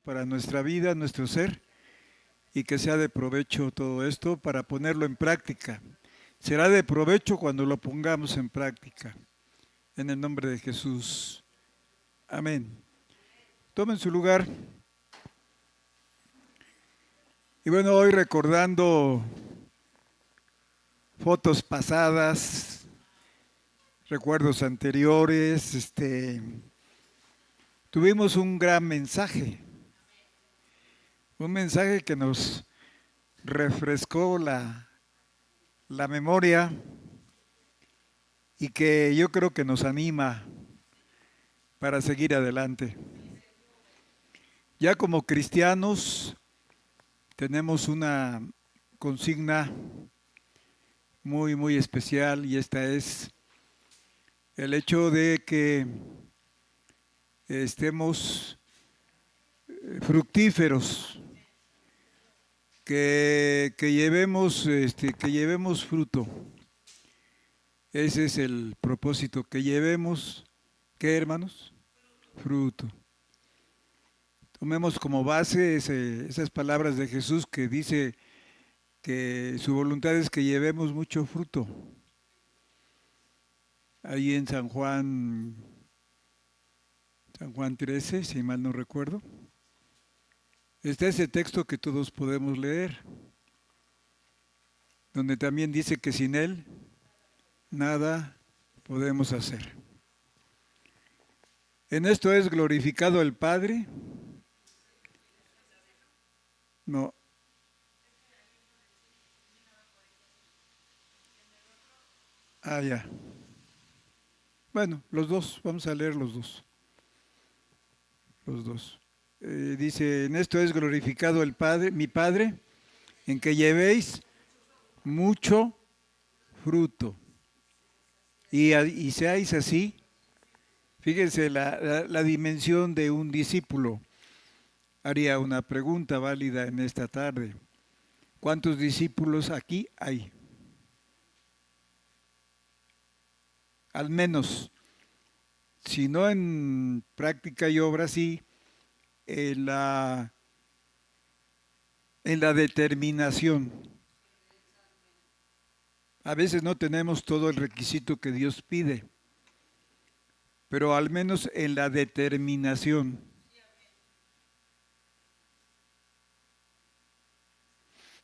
para nuestra vida, nuestro ser, y que sea de provecho todo esto para ponerlo en práctica. Será de provecho cuando lo pongamos en práctica. En el nombre de Jesús. Amén. Tomen su lugar. Y bueno, hoy recordando fotos pasadas, recuerdos anteriores, tuvimos un gran mensaje. Un mensaje que nos refrescó la memoria y que yo creo que nos anima para seguir adelante. Ya como cristianos tenemos una consigna muy, muy especial y esta es el hecho de que estemos fructíferos, que llevemos fruto. Ese es el propósito, que llevemos, ¿qué, hermanos? Fruto. Tomemos como base esas palabras de Jesús que dice que su voluntad es que llevemos mucho fruto. Ahí en San Juan 13, si mal no recuerdo, está ese texto que todos podemos leer, donde también dice que sin Él nada podemos hacer. En esto es glorificado el Padre. No. Ah, ya. Bueno, los dos, vamos a leer los dos. Los dos. Dice, en esto es glorificado el Padre, mi Padre, en que llevéis mucho fruto. Y seáis así. Fíjense la dimensión de un discípulo. Haría una pregunta válida en esta tarde. ¿Cuántos discípulos aquí hay? Al menos, si no en práctica y obra, sí, en la determinación. A veces no tenemos todo el requisito que Dios pide, pero al menos en la determinación.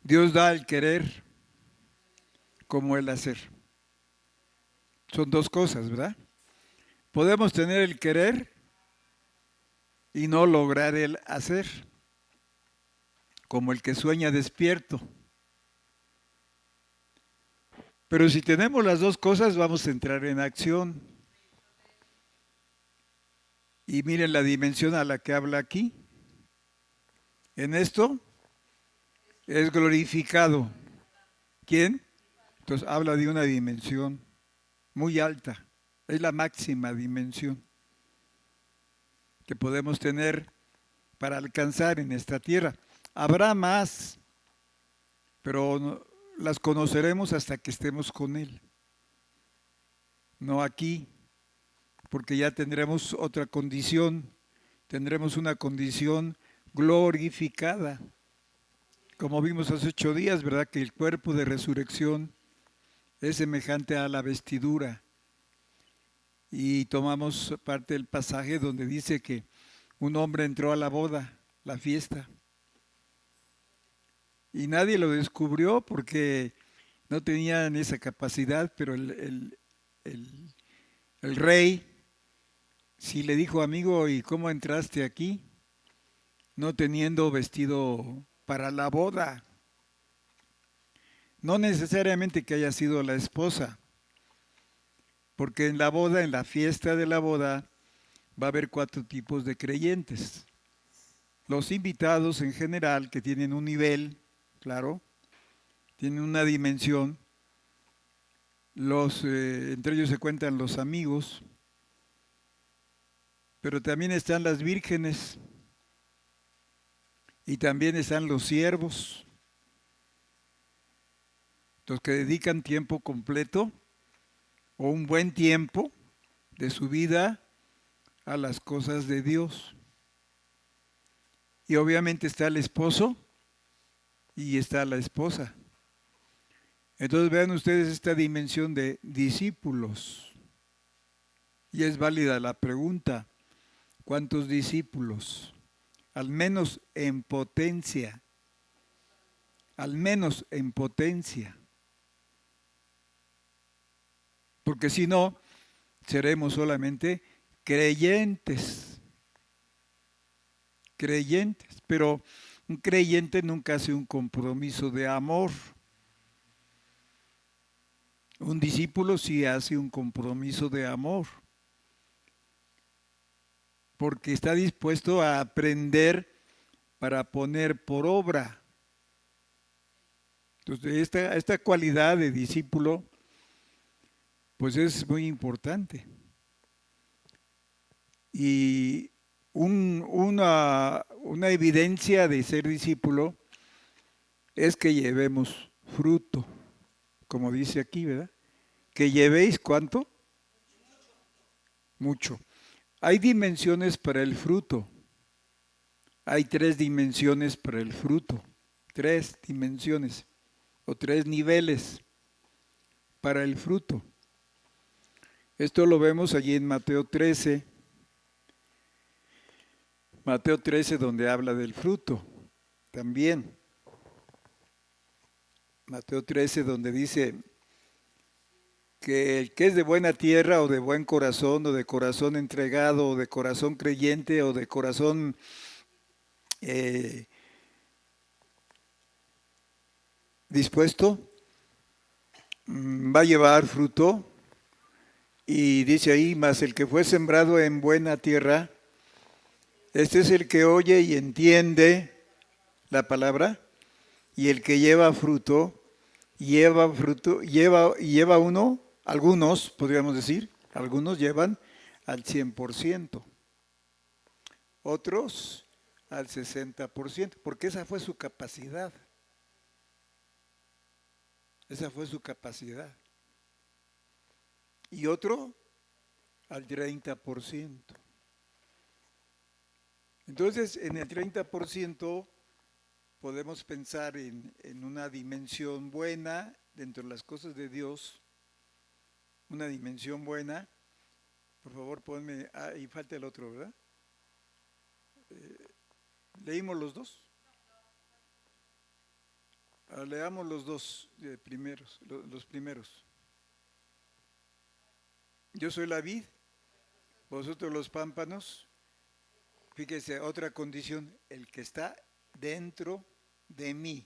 Dios da el querer como el hacer. Son dos cosas, ¿verdad? Podemos tener el querer y no lograr el hacer, como el que sueña despierto. Pero si tenemos las dos cosas, vamos a entrar en acción. Y miren la dimensión a la que habla aquí. En esto es glorificado. ¿Quién? Entonces habla de una dimensión muy alta. Es la máxima dimensión que podemos tener para alcanzar en esta tierra. Habrá más, pero las conoceremos hasta que estemos con Él. No aquí, porque ya tendremos otra condición, tendremos una condición glorificada. Como vimos hace 8 días, ¿verdad? Que el cuerpo de resurrección es semejante a la vestidura. Y tomamos parte del pasaje donde dice que un hombre entró a la boda, la fiesta, y nadie lo descubrió porque no tenían esa capacidad, pero el rey sí le dijo, amigo, ¿y cómo entraste aquí? No teniendo vestido para la boda. No necesariamente que haya sido la esposa, porque en la boda, en la fiesta de la boda, va a haber 4 tipos de creyentes. Los invitados en general, que tienen un nivel, claro, tienen una dimensión. Entre ellos se cuentan los amigos, pero también están las vírgenes y también están los siervos, los que dedican tiempo completo o un buen tiempo de su vida a las cosas de Dios. Y obviamente está el esposo y está la esposa. Entonces vean ustedes esta dimensión de discípulos. Y es válida la pregunta, ¿cuántos discípulos? Al menos en potencia. Al menos en potencia. Porque si no, seremos solamente creyentes. Creyentes. Pero un creyente nunca hace un compromiso de amor. Un discípulo sí hace un compromiso de amor. Porque está dispuesto a aprender para poner por obra. Entonces, esta cualidad de discípulo, pues es muy importante. Y una evidencia de ser discípulo es que llevemos fruto, como dice aquí, ¿verdad? Que llevéis ¿cuánto? Mucho. Hay dimensiones para el fruto. Hay 3 dimensiones para el fruto. 3 dimensiones o 3 niveles para el fruto. Esto lo vemos allí en Mateo 13. Mateo 13 donde habla del fruto también. Mateo 13 donde dice que el que es de buena tierra o de buen corazón o de corazón entregado o de corazón creyente o de corazón dispuesto, va a llevar fruto. Y dice ahí, mas el que fue sembrado en buena tierra, este es el que oye y entiende la palabra, y el que lleva fruto, lleva uno, algunos, podríamos decir, algunos llevan al 100%, otros al 60%, porque esa fue su capacidad. Esa fue su capacidad. Y otro al 30%. Entonces, en el 30% podemos pensar en una dimensión buena dentro de las cosas de Dios, una dimensión buena. Por favor, ponme, y falta el otro, ¿verdad? ¿Leímos los dos? Leamos los dos primeros, los primeros. Yo soy la vid, vosotros los pámpanos. Fíjese, otra condición, el que está dentro de mí.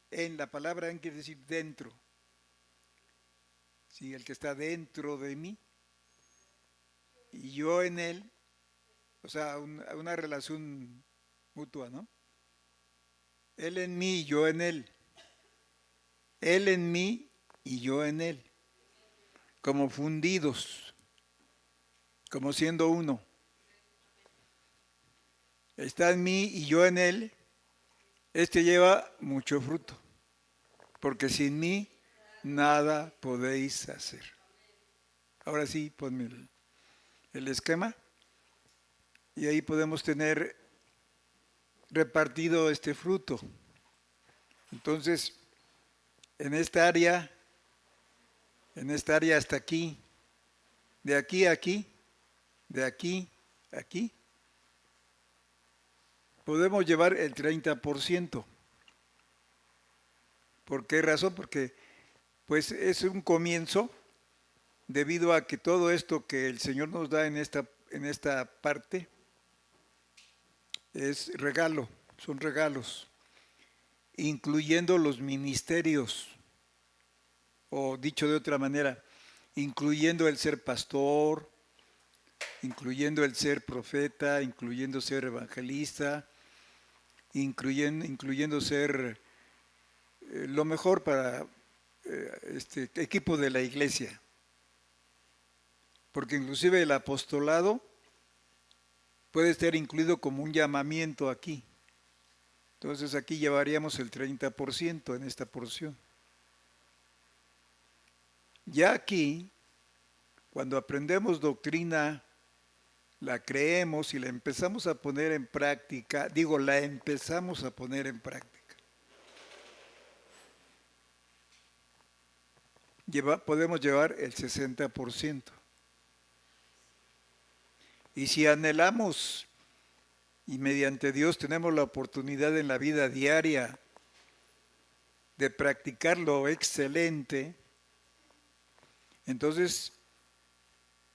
En la palabra en quiere decir dentro. Sí, el que está dentro de mí y yo en él, o sea, una relación mutua, ¿no? Él en mí y yo en él. Él en mí y yo en él. Como fundidos, como siendo uno. Está en mí y yo en él. Este lleva mucho fruto, porque sin mí nada podéis hacer. Ahora sí, ponme el esquema y ahí podemos tener repartido este fruto. Entonces, en esta área hasta aquí, de aquí a aquí, de aquí a aquí, podemos llevar el 30%. ¿Por qué razón? Porque pues es un comienzo debido a que todo esto que el Señor nos da en esta parte es regalo, son regalos, incluyendo los ministerios, o dicho de otra manera, incluyendo el ser pastor, incluyendo el ser profeta, incluyendo ser evangelista, incluyendo ser lo mejor para este equipo de la iglesia. Porque inclusive el apostolado puede estar incluido como un llamamiento aquí. Entonces aquí llevaríamos el 30% en esta porción. Ya aquí, cuando aprendemos doctrina la creemos y la empezamos a poner en práctica, digo, la empezamos a poner en práctica, podemos llevar el 60%. Y si anhelamos y mediante Dios tenemos la oportunidad en la vida diaria de practicarlo excelente, entonces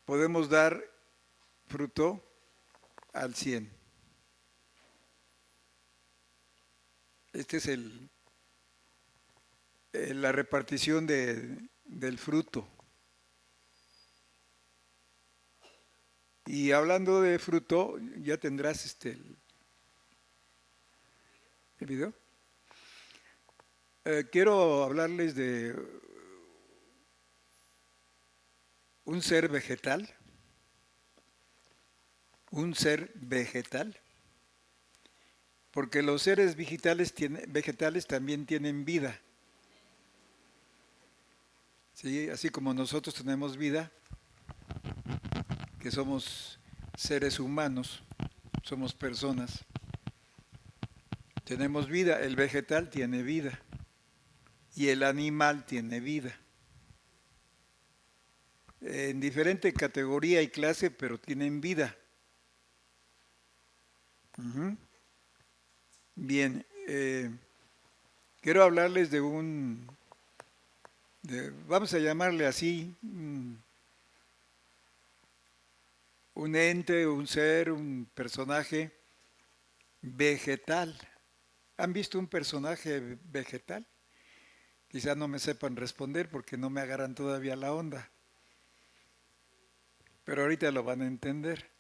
podemos dar fruto al 100. Este es la repartición del fruto. Y hablando de fruto, ya tendrás el video. Quiero hablarles de un ser vegetal. Un ser vegetal. Porque los seres vegetales también tienen vida. ¿Sí? Así como nosotros tenemos vida, que somos seres humanos, somos personas, tenemos vida, el vegetal tiene vida y el animal tiene vida. En diferente categoría y clase, pero tienen vida. Bien, quiero hablarles de vamos a llamarle así, un ente, un ser, un personaje vegetal. ¿Han visto un personaje vegetal? Quizá no me sepan responder porque no me agarran todavía la onda, pero ahorita lo van a entender.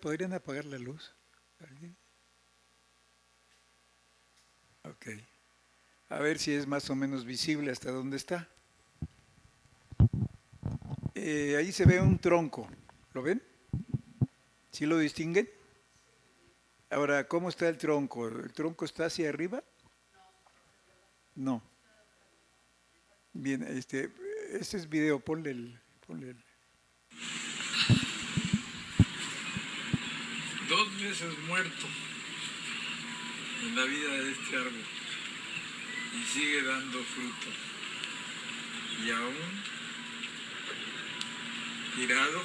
¿Podrían apagar la luz? ¿Alguien? Ok. A ver si es más o menos visible hasta dónde está. Ahí se ve un tronco. ¿Lo ven? ¿Sí lo distinguen? Ahora, ¿cómo está el tronco? ¿El tronco está hacia arriba? No. Bien, este es video, ponle el. 2 veces muerto en la vida de este árbol y sigue dando fruto. Y aún tirado,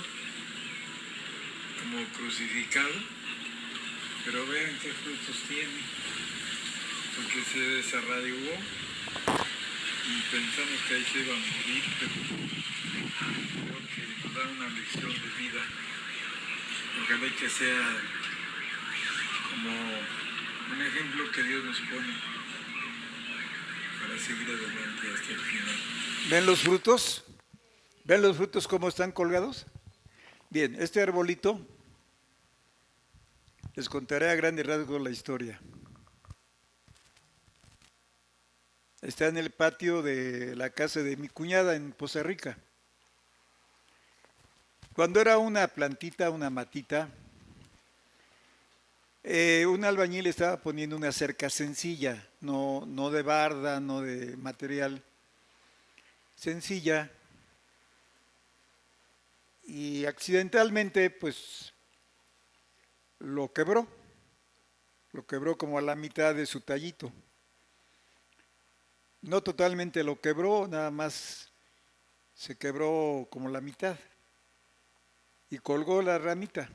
como crucificado, pero vean qué frutos tiene, porque se desarraigó y pensamos que ahí se iba a morir, pero creo que nos da una lección de vida. Ojalá que sea como un ejemplo que Dios nos pone para seguir adelante hasta el final. ¿Ven los frutos? ¿Ven los frutos cómo están colgados? Bien, este arbolito, les contaré a grandes rasgos la historia. Está en el patio de la casa de mi cuñada en Poza Rica. Cuando era una plantita, una matita, un albañil estaba poniendo una cerca sencilla, no de barda, no de material, sencilla, y accidentalmente pues lo quebró como a la mitad de su tallito. No totalmente lo quebró, nada más se quebró como la mitad y colgó la ramita.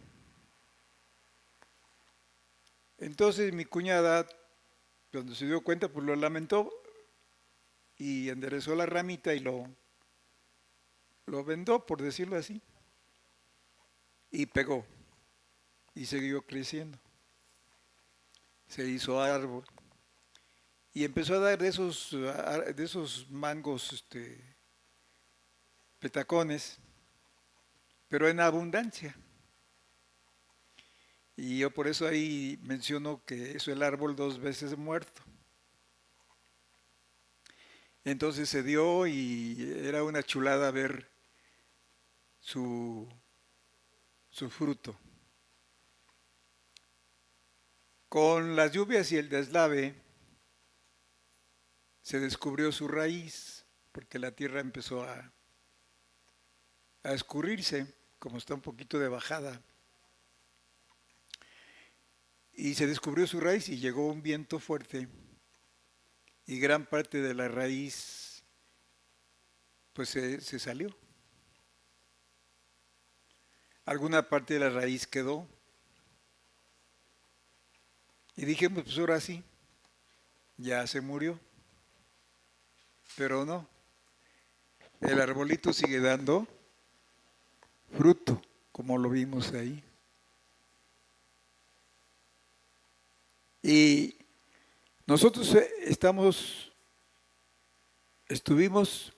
Entonces mi cuñada, cuando se dio cuenta, pues lo lamentó y enderezó la ramita y lo vendó, por decirlo así, y pegó y siguió creciendo. Se hizo árbol y empezó a dar de esos mangos petacones, pero en abundancia. Y yo por eso ahí menciono que es el árbol 2 veces muerto. Entonces se dio y era una chulada ver su fruto. Con las lluvias y el deslave se descubrió su raíz, porque la tierra empezó a a escurrirse, como está un poquito de bajada. Y se descubrió su raíz y llegó un viento fuerte y gran parte de la raíz pues se salió. Alguna parte de la raíz quedó. Y dije, pues ahora sí, ya se murió. Pero no, el arbolito sigue dando fruto, como lo vimos ahí. Y nosotros estuvimos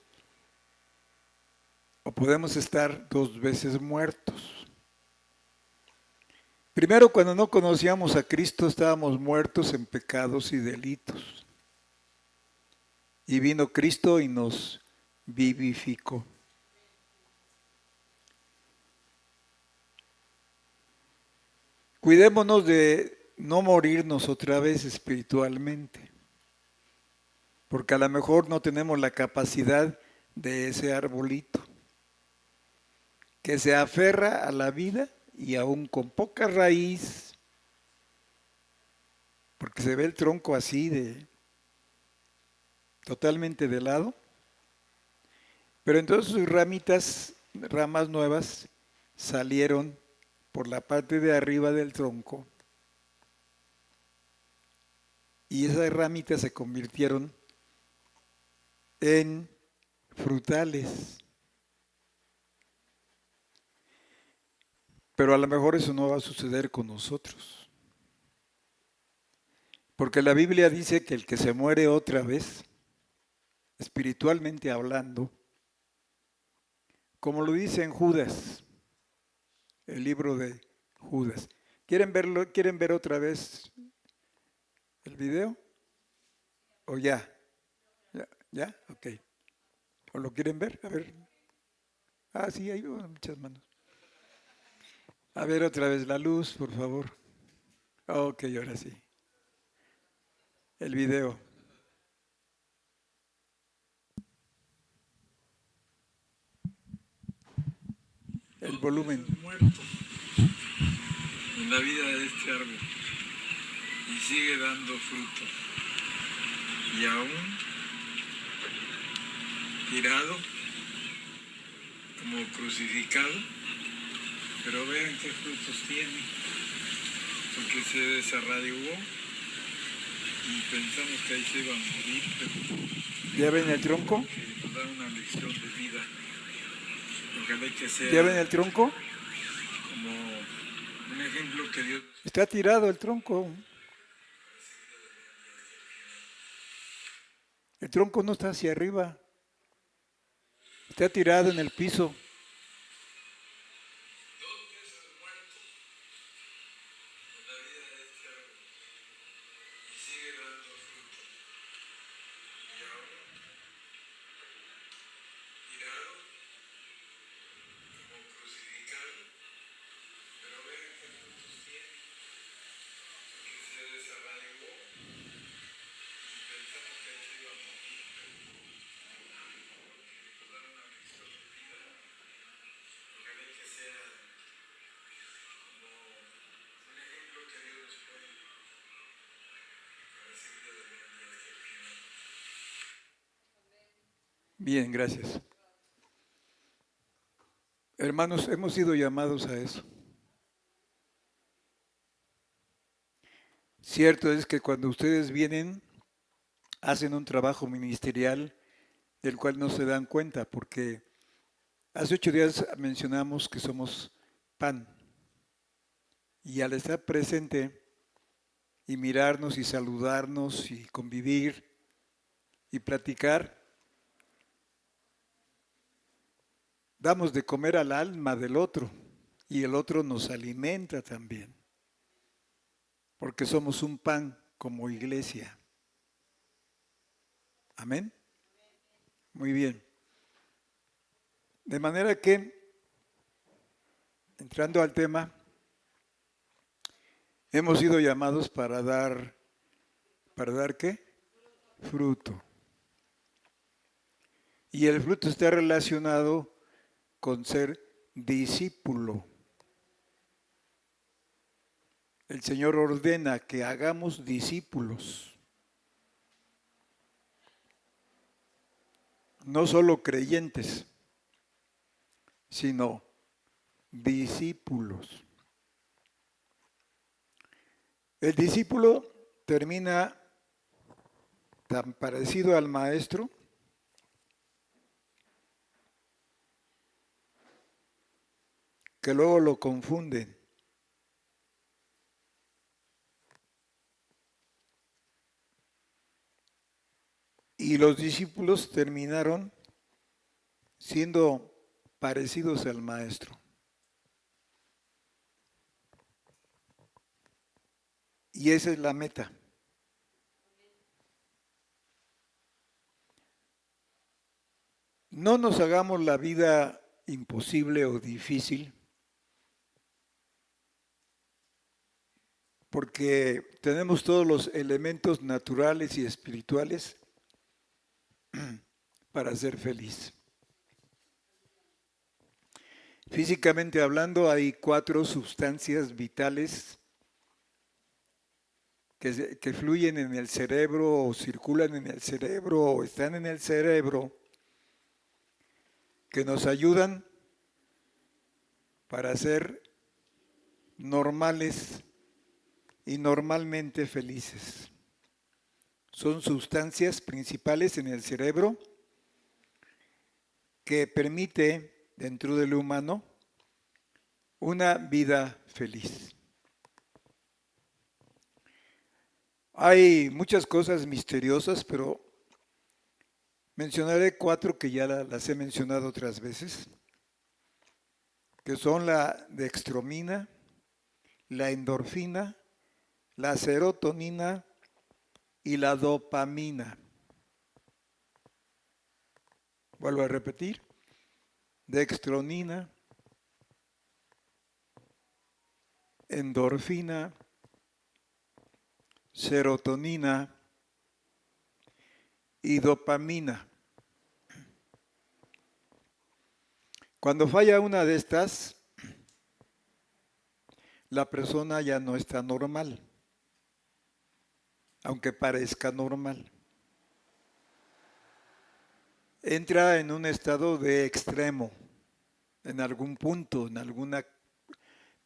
o podemos estar 2 veces muertos. Primero, cuando no conocíamos a Cristo, estábamos muertos en pecados y delitos. Y vino Cristo y nos vivificó. Cuidémonos de no morirnos otra vez espiritualmente, porque a lo mejor no tenemos la capacidad de ese arbolito, que se aferra a la vida y aún con poca raíz, porque se ve el tronco así totalmente de lado, pero entonces sus ramas nuevas, salieron por la parte de arriba del tronco y esas ramitas se convirtieron en frutales. Pero a lo mejor eso no va a suceder con nosotros. Porque la Biblia dice que el que se muere otra vez, espiritualmente hablando, como lo dice en Judas, el libro de Judas. ¿Quieren verlo? ¿Quieren ver otra vez el video? ¿O ya? ¿Ya? ¿Ya? Ok. ¿O lo quieren ver? A ver. Ah, sí, hay muchas manos. A ver otra vez la luz, por favor. Ok, ahora sí. El video. El volumen. Muerto en la vida de este árbol y sigue dando fruto. Y aún tirado, como crucificado, pero vean qué frutos tiene, porque se desarraigó y pensamos que ahí se iba a morir, pero ¿ya ven el tronco? Que nos da una lección de vida. Ojalá que sea. ¿Ya ven el tronco? Como un ejemplo que Dios. Está tirado el tronco. El tronco no está hacia arriba. Está tirado en el piso. Bien, gracias. Hermanos, hemos sido llamados a eso. Cierto es que cuando ustedes vienen, hacen un trabajo ministerial del cual no se dan cuenta, porque hace 8 días mencionamos que somos pan. Y al estar presente y mirarnos y saludarnos y convivir y platicar, damos de comer al alma del otro y el otro nos alimenta también, porque somos un pan como iglesia. Amén. Muy bien. De manera que, entrando al tema, hemos sido llamados para dar ¿qué? Fruto. Y el fruto está relacionado con ser discípulo. El Señor ordena que hagamos discípulos. No solo creyentes, sino discípulos. El discípulo termina tan parecido al maestro que luego lo confunden. Y los discípulos terminaron siendo parecidos al maestro. Y esa es la meta. No nos hagamos la vida imposible o difícil, porque tenemos todos los elementos naturales y espirituales para ser feliz. Físicamente hablando, hay 4 sustancias vitales que fluyen en el cerebro o circulan en el cerebro o están en el cerebro, que nos ayudan para ser normales y normalmente felices. Son sustancias principales en el cerebro que permite dentro del humano una vida feliz. Hay muchas cosas misteriosas, pero mencionaré 4 que ya las he mencionado otras veces, que son la dextromina, la endorfina, la serotonina y la dopamina. Vuelvo a repetir, dextronina, endorfina, serotonina y dopamina. Cuando falla una de estas, la persona ya no está normal, aunque parezca normal. Entra en un estado de extremo, en algún punto, en alguna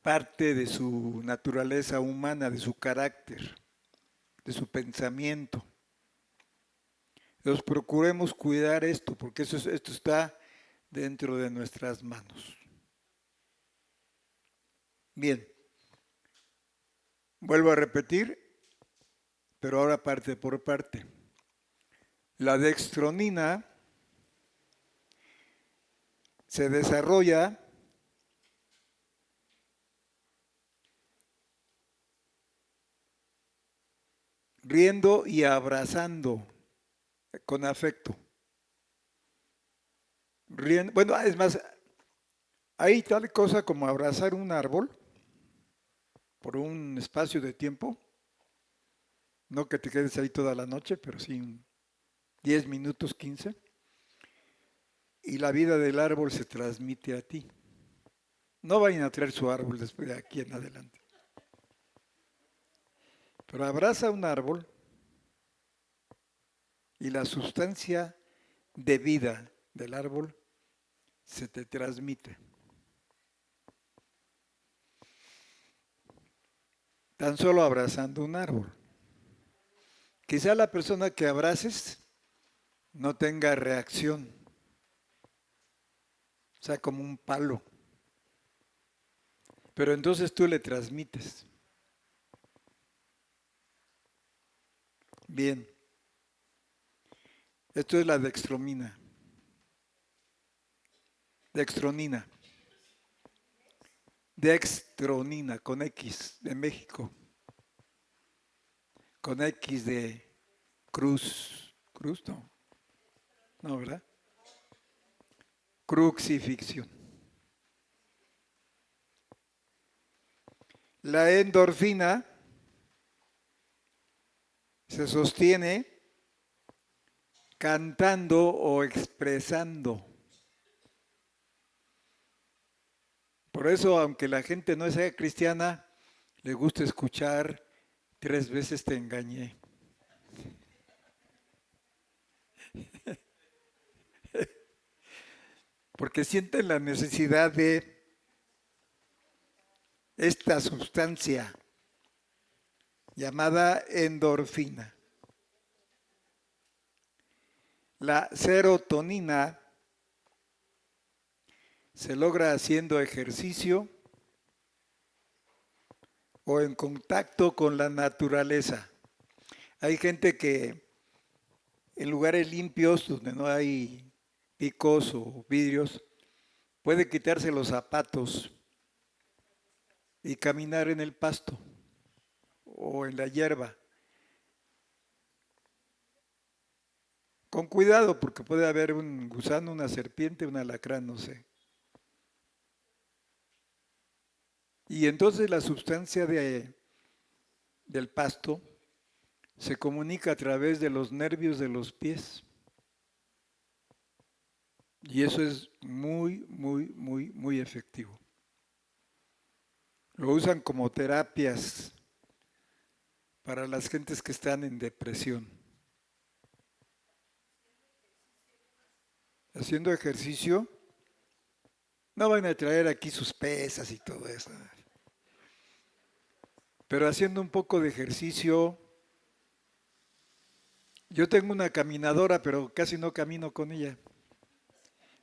parte de su naturaleza humana, de su carácter, de su pensamiento. Entonces procuremos cuidar esto, porque esto está dentro de nuestras manos. Bien, vuelvo a repetir, pero ahora parte por parte. La dextronina se desarrolla riendo y abrazando con afecto. Riendo, bueno, es más, hay tal cosa como abrazar un árbol por un espacio de tiempo, no que te quedes ahí toda la noche, pero sí 10 minutos, 15, y la vida del árbol se transmite a ti. No vayan a traer su árbol después de aquí en adelante. Pero abraza un árbol y la sustancia de vida del árbol se te transmite. Tan solo abrazando un árbol. Quizá la persona que abraces no tenga reacción, o sea, como un palo. Pero entonces tú le transmites. Bien, esto es la dextromina. Dextronina. Dextronina, con X de México. Con X de cruz. Cruz no. No, ¿verdad? Crucifixión. La endorfina se sostiene cantando o expresando. Por eso, aunque la gente no sea cristiana, le gusta escuchar 3 veces te engañé. Porque sienten la necesidad de esta sustancia llamada endorfina. La serotonina se logra haciendo ejercicio o en contacto con la naturaleza. Hay gente que en lugares limpios, donde no hay picos o vidrios, puede quitarse los zapatos y caminar en el pasto o en la hierba. Con cuidado, porque puede haber un gusano, una serpiente, un alacrán, no sé. Y entonces la sustancia del pasto se comunica a través de los nervios de los pies. Y eso es muy, muy, muy, muy efectivo. Lo usan como terapias para las gentes que están en depresión. Haciendo ejercicio, no van a traer aquí sus pesas y todo eso. Pero haciendo un poco de ejercicio, yo tengo una caminadora, pero casi no camino con ella.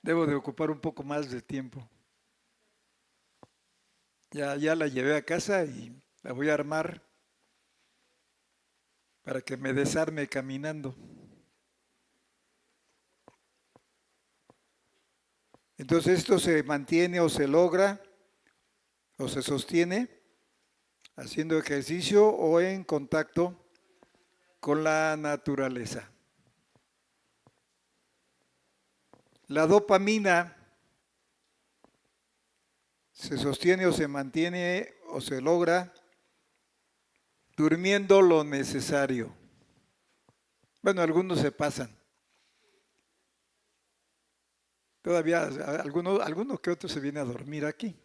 Debo de ocupar un poco más de tiempo. Ya la llevé a casa y la voy a armar para que me desarme caminando. Entonces esto se mantiene o se logra o se sostiene haciendo ejercicio o en contacto con la naturaleza. La dopamina se sostiene o se mantiene o se logra durmiendo lo necesario. Bueno, algunos se pasan. Todavía algunos que otros se viene a dormir aquí.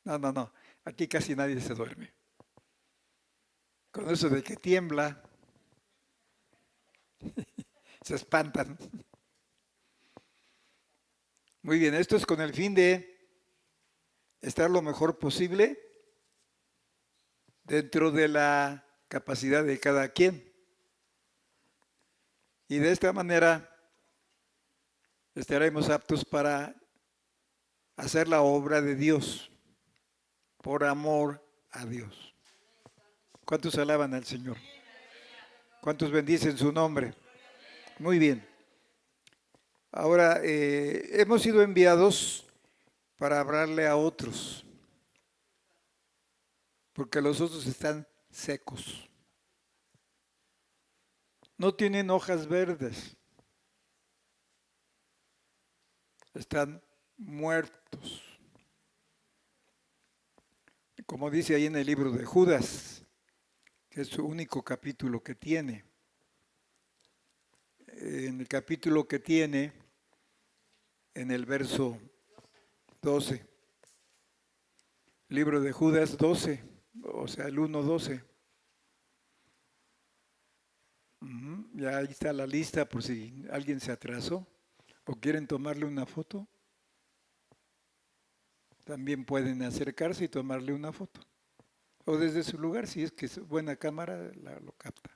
No. Aquí casi nadie se duerme. Con eso de que tiembla, se espantan. Muy bien, esto es con el fin de estar lo mejor posible dentro de la capacidad de cada quien. Y de esta manera estaremos aptos para hacer la obra de Dios, por amor a Dios. ¿Cuántos alaban al Señor? ¿Cuántos bendicen su nombre? Muy bien. Ahora, hemos sido enviados para hablarle a otros, porque los otros están secos. No tienen hojas verdes, están muertos. Como dice ahí en el libro de Judas, que es su único capítulo que tiene. En el capítulo que tiene, en el verso 12, libro de Judas 12, o sea, el 1:12. Ya ahí está la lista por si alguien se atrasó o quieren tomarle una foto. También pueden acercarse y tomarle una foto. O desde su lugar, si es que es buena cámara, lo capta.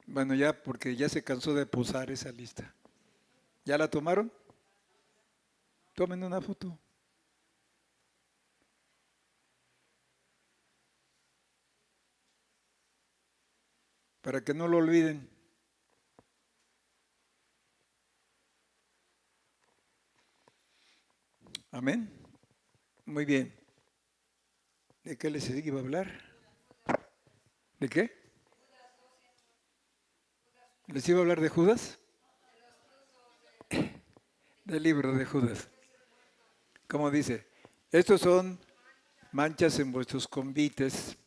Bueno, ya porque ya se cansó de posar esa lista. ¿Ya la tomaron? Tomen una foto. Para que no lo olviden. Amén. Muy bien. ¿De qué les iba a hablar? ¿De qué? ¿Les iba a hablar de Judas? Del libro de Judas. Como dice, estos son manchas en vuestros convites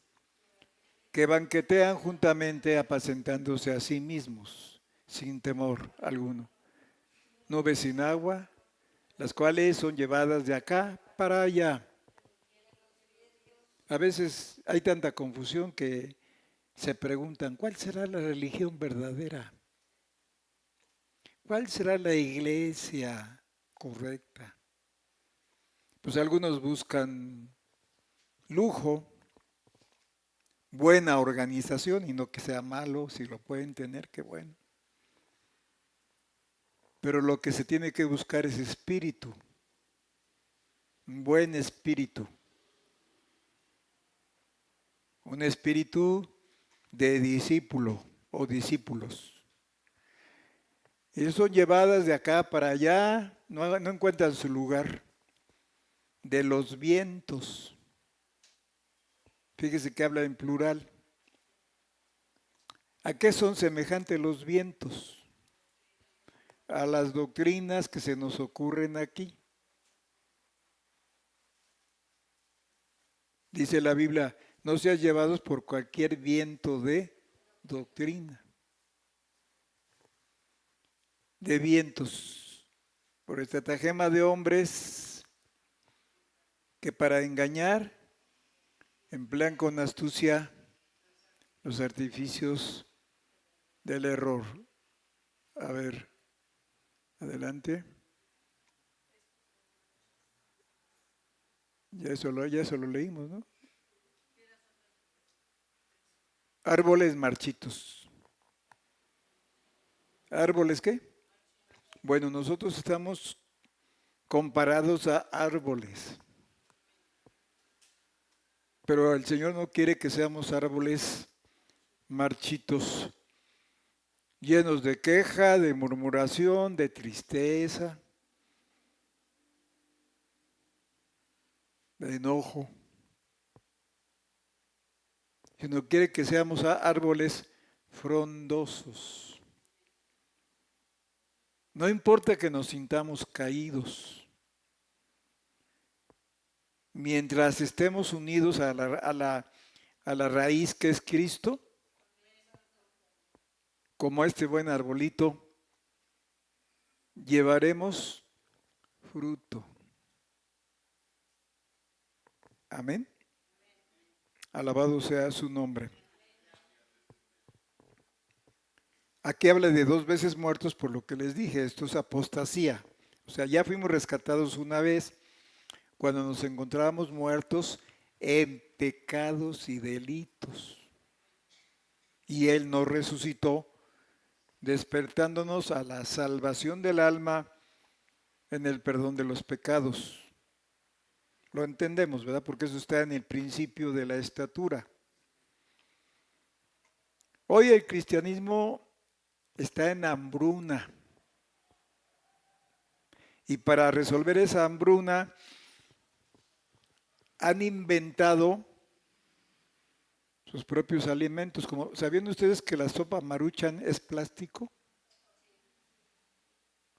que banquetean juntamente apacentándose a sí mismos, sin temor alguno. Nubes sin agua, las cuales son llevadas de acá para allá. A veces hay tanta confusión que se preguntan, ¿cuál será la religión verdadera? ¿Cuál será la iglesia correcta? Pues algunos buscan lujo, buena organización y no que sea malo, si lo pueden tener, qué bueno. Pero lo que se tiene que buscar es espíritu, un buen espíritu, un espíritu de discípulo o discípulos. Ellos son llevadas de acá para allá, no encuentran su lugar, de los vientos. Fíjese que habla en plural. ¿A qué son semejantes los vientos? A las doctrinas que se nos ocurren aquí. Dice la Biblia, no seas llevados por cualquier viento de doctrina, de vientos, por estratagema de hombres que para engañar emplean con astucia los artificios del error. A ver, adelante. Ya eso lo leímos, ¿no? Árboles marchitos. ¿Árboles qué? Bueno, nosotros estamos comparados a árboles, pero el Señor no quiere que seamos árboles marchitos, llenos de queja, de murmuración, de tristeza, de enojo. Sino quiere que seamos árboles frondosos. No importa que nos sintamos caídos, mientras estemos unidos a la raíz que es Cristo, como este buen arbolito, llevaremos fruto. Amén. Alabado sea su nombre. Aquí habla de 2 veces muertos por lo que les dije, esto es apostasía. O sea, ya fuimos rescatados una vez cuando nos encontrábamos muertos en pecados y delitos. Y Él nos resucitó, despertándonos a la salvación del alma en el perdón de los pecados. Lo entendemos, ¿verdad? Porque eso está en el principio de la estatura. Hoy el cristianismo está en hambruna. Y para resolver esa hambruna han inventado sus propios alimentos. Como, ¿sabían ustedes que la sopa Maruchan es plástico?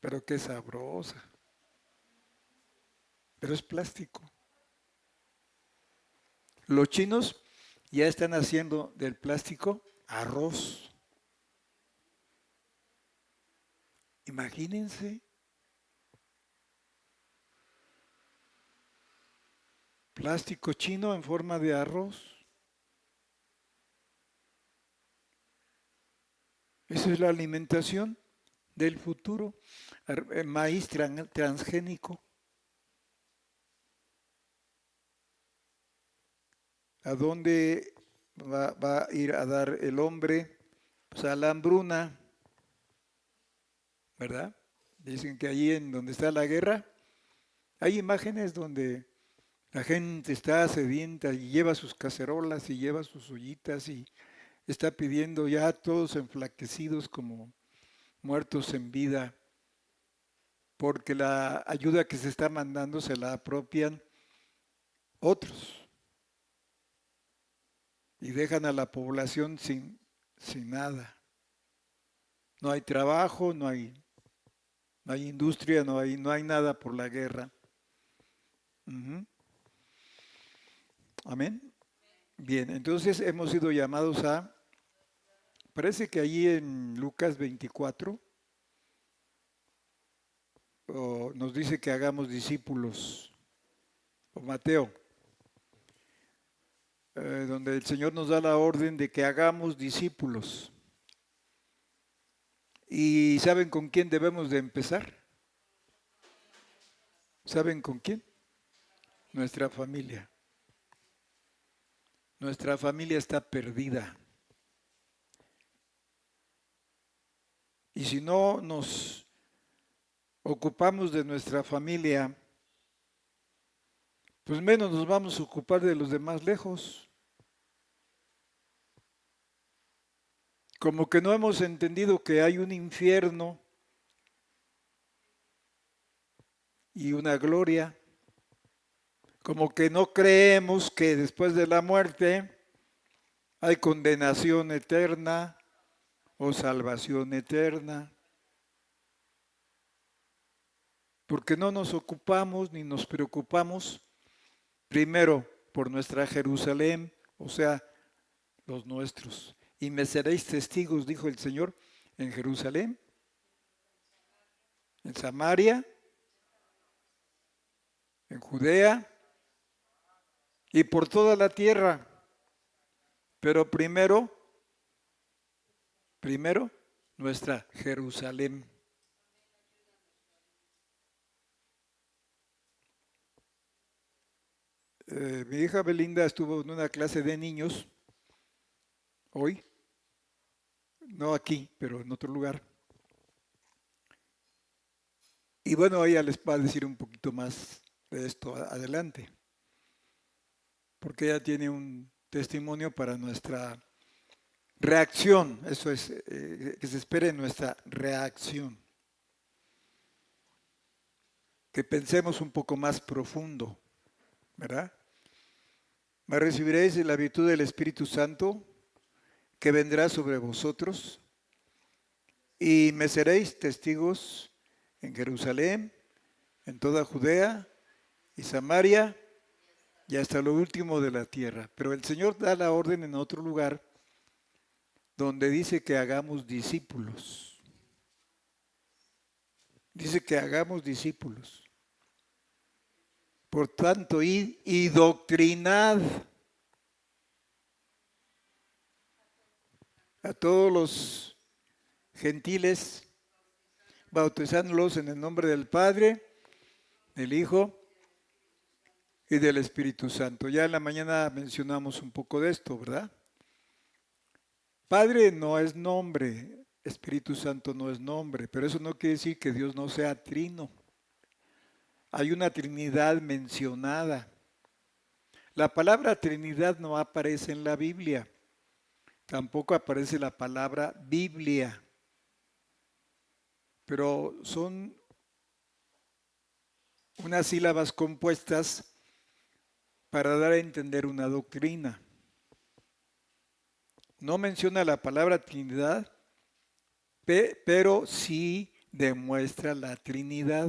Pero qué sabrosa. Pero es plástico. Los chinos ya están haciendo del plástico arroz. Imagínense. Plástico chino en forma de arroz. Esa es la alimentación del futuro. Maíz transgénico. ¿A dónde va a ir a dar el hombre? Pues a la hambruna, ¿verdad? Dicen que allí en donde está la guerra, hay imágenes donde la gente está sedienta y lleva sus cacerolas y lleva sus ollitas y está pidiendo ya todos enflaquecidos como muertos en vida, porque la ayuda que se está mandando se la apropian otros y dejan a la población sin nada. No hay trabajo, no hay industria, no hay nada por la guerra. Amén. Bien, entonces hemos sido llamados a, parece que allí en Lucas 24 nos dice que hagamos discípulos, o Mateo, donde el Señor nos da la orden de que hagamos discípulos. ¿Y saben con quién debemos de empezar? ¿Saben con quién? Nuestra familia. Nuestra familia está perdida. Y si no nos ocupamos de nuestra familia, pues menos nos vamos a ocupar de los demás lejos. Como que no hemos entendido que hay un infierno y una gloria. Como que no creemos que después de la muerte hay condenación eterna o salvación eterna. Porque no nos ocupamos ni nos preocupamos primero por nuestra Jerusalén, o sea, los nuestros. Y me seréis testigos, dijo el Señor, en Jerusalén, en Samaria, en Judea y por toda la tierra. Pero primero, nuestra Jerusalén. Mi hija Belinda estuvo en una clase de niños hoy, no aquí, pero en otro lugar. Y bueno, ella les va a decir un poquito más de esto adelante, porque ella tiene un testimonio para nuestra reacción, eso es, que se espere nuestra reacción, que pensemos un poco más profundo, ¿verdad? Me recibiréis en la virtud del Espíritu Santo que vendrá sobre vosotros y me seréis testigos en Jerusalén, en toda Judea y Samaria y hasta lo último de la tierra. Pero el Señor da la orden en otro lugar donde dice que hagamos discípulos. Dice que hagamos discípulos. Por tanto, id y doctrinad a todos los gentiles, bautizándolos en el nombre del Padre, del Hijo y del Espíritu Santo. Ya en la mañana mencionamos un poco de esto, ¿verdad? Padre no es nombre, Espíritu Santo no es nombre, pero eso no quiere decir que Dios no sea trino. Hay una Trinidad mencionada. La palabra Trinidad no aparece en la Biblia, tampoco aparece la palabra Biblia, pero son unas sílabas compuestas para dar a entender una doctrina. No menciona la palabra Trinidad, pero sí demuestra la Trinidad.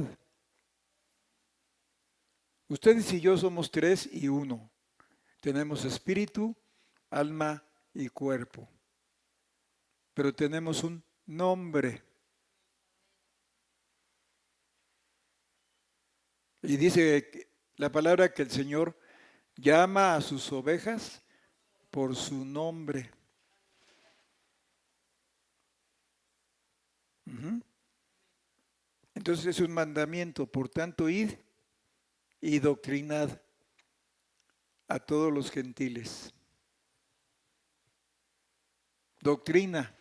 Ustedes y yo somos tres y uno. Tenemos espíritu, alma y cuerpo. Pero tenemos un nombre. Y dice la palabra que el Señor llama a sus ovejas por su nombre. Entonces es un mandamiento, por tanto, id y doctrinad a todos los gentiles. Doctrina,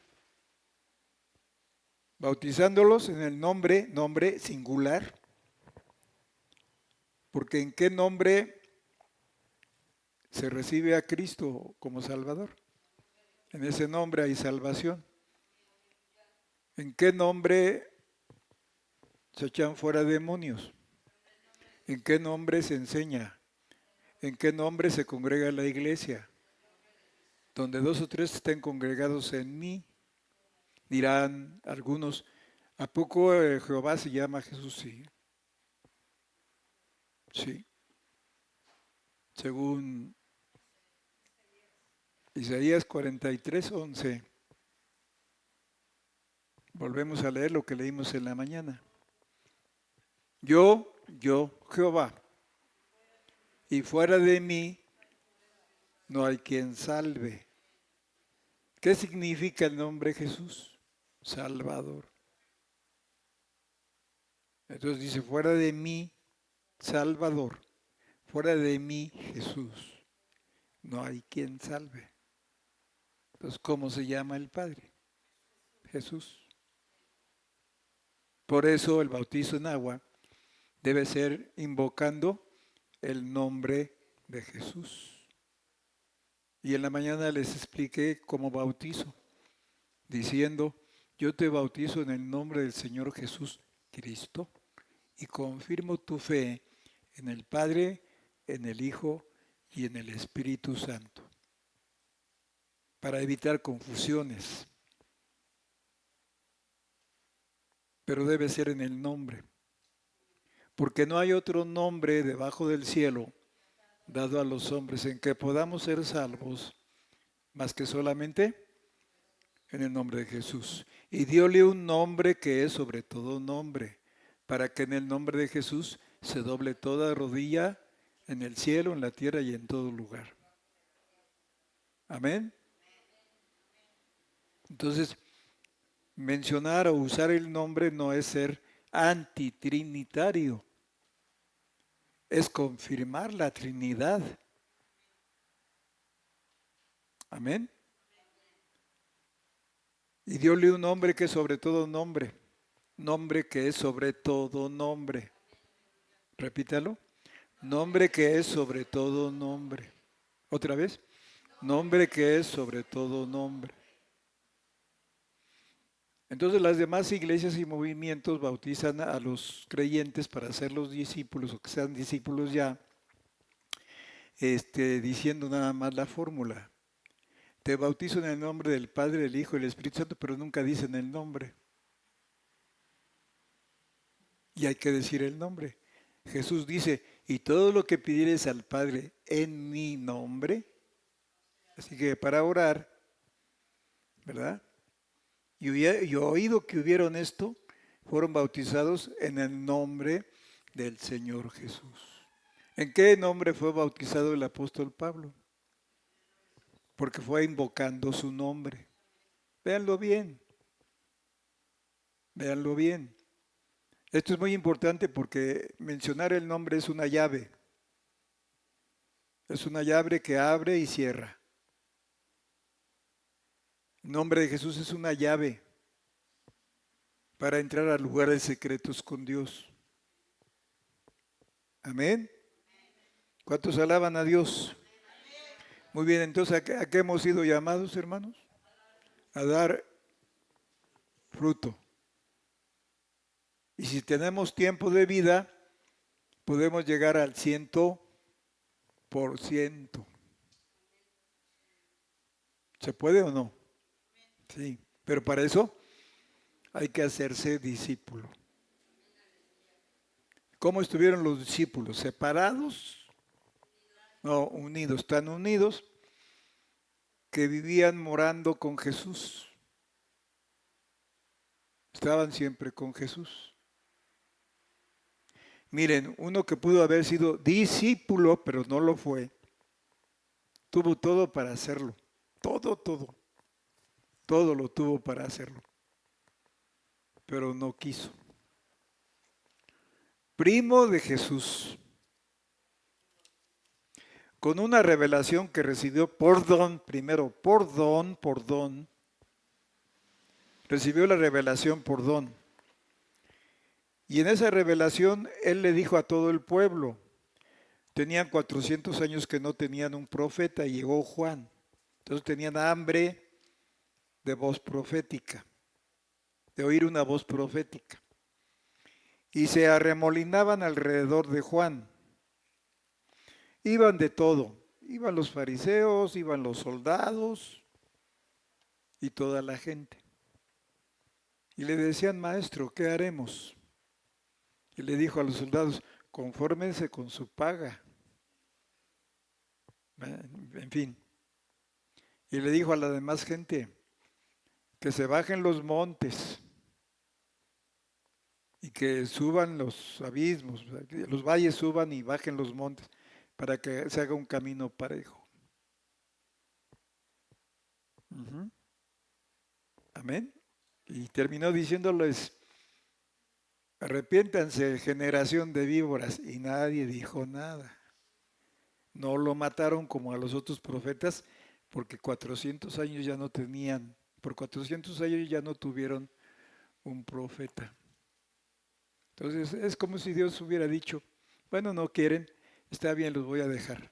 bautizándolos en el nombre singular, porque ¿en qué nombre se recibe a Cristo como Salvador? En ese nombre hay salvación. ¿En qué nombre se echan fuera demonios? ¿En qué nombre se enseña? ¿En qué nombre se congrega la iglesia? Donde dos o tres estén congregados en mí, dirán algunos, ¿a poco Jehová se llama Jesús? Sí. Sí. Según Isaías 43:11. Volvemos a leer lo que leímos en la mañana. Yo, Jehová, y fuera de mí no hay quien salve. ¿Qué significa el nombre Jesús? Salvador. Entonces dice, fuera de mí, Salvador, fuera de mí, Jesús, no hay quien salve. Entonces, ¿cómo se llama el Padre? Jesús. Por eso el bautizo en agua debe ser invocando el nombre de Jesús. Y en la mañana les expliqué cómo bautizo, diciendo, yo te bautizo en el nombre del Señor Jesús Cristo y confirmo tu fe en el Padre, en el Hijo y en el Espíritu Santo, para evitar confusiones. Pero debe ser en el nombre, porque no hay otro nombre debajo del cielo dado a los hombres en que podamos ser salvos, más que solamente en el nombre de Jesús. Y diole un nombre que es sobre todo nombre, para que en el nombre de Jesús se doble toda rodilla en el cielo, en la tierra y en todo lugar. Amén. Entonces, mencionar o usar el nombre no es ser antitrinitario, es confirmar la Trinidad. Amén. Y diole un nombre que es sobre todo nombre. Nombre que es sobre todo nombre. Repítalo. Nombre que es sobre todo nombre. Otra vez. Nombre que es sobre todo nombre. Entonces las demás iglesias y movimientos bautizan a los creyentes para hacerlos discípulos o que sean discípulos ya, diciendo nada más la fórmula. Te bautizo en el nombre del Padre, del Hijo y del Espíritu Santo, pero nunca dicen el nombre. Y hay que decir el nombre. Jesús dice, y todo lo que pidieres al Padre en mi nombre, así que para orar, ¿verdad? Y oído que hubieron esto, fueron bautizados en el nombre del Señor Jesús. ¿En qué nombre fue bautizado el apóstol Pablo? Porque fue invocando su nombre. Véanlo bien, véanlo bien. Esto es muy importante porque mencionar el nombre es una llave. Es una llave que abre y cierra. El nombre de Jesús es una llave para entrar a lugares secretos con Dios. Amén. ¿Cuántos alaban a Dios? Muy bien, entonces, ¿a qué hemos sido llamados, hermanos? A dar fruto. Y si tenemos tiempo de vida, podemos llegar al 100%. ¿Se puede o no? Sí, pero para eso hay que hacerse discípulo. ¿Cómo estuvieron los discípulos? ¿Separados? No, unidos, tan unidos que vivían morando con Jesús. Estaban siempre con Jesús. Miren, uno que pudo haber sido discípulo, pero no lo fue, tuvo todo para hacerlo. Todo. Todo lo tuvo para hacerlo. Pero no quiso. Primo de Jesús, con una revelación que recibió por don, primero por don, recibió la revelación por don. Y en esa revelación él le dijo a todo el pueblo, tenían 400 años que no tenían un profeta y llegó Juan. Entonces tenían hambre de voz profética, de oír una voz profética. Y se arremolinaban alrededor de Juan. Iban de todo. Iban los fariseos, iban los soldados y toda la gente. Y le decían, maestro, ¿qué haremos? Y le dijo a los soldados, confórmense con su paga. En fin. Y le dijo a la demás gente que se bajen los montes y que suban los abismos, que los valles suban y bajen los montes para que se haga un camino parejo. Ujú. Amén. Y terminó diciéndoles, arrepiéntanse, generación de víboras, y nadie dijo nada. No lo mataron como a los otros profetas, porque 400 años ya no tenían, por 400 años ya no tuvieron un profeta. Entonces es como si Dios hubiera dicho, bueno, no quieren, está bien, los voy a dejar.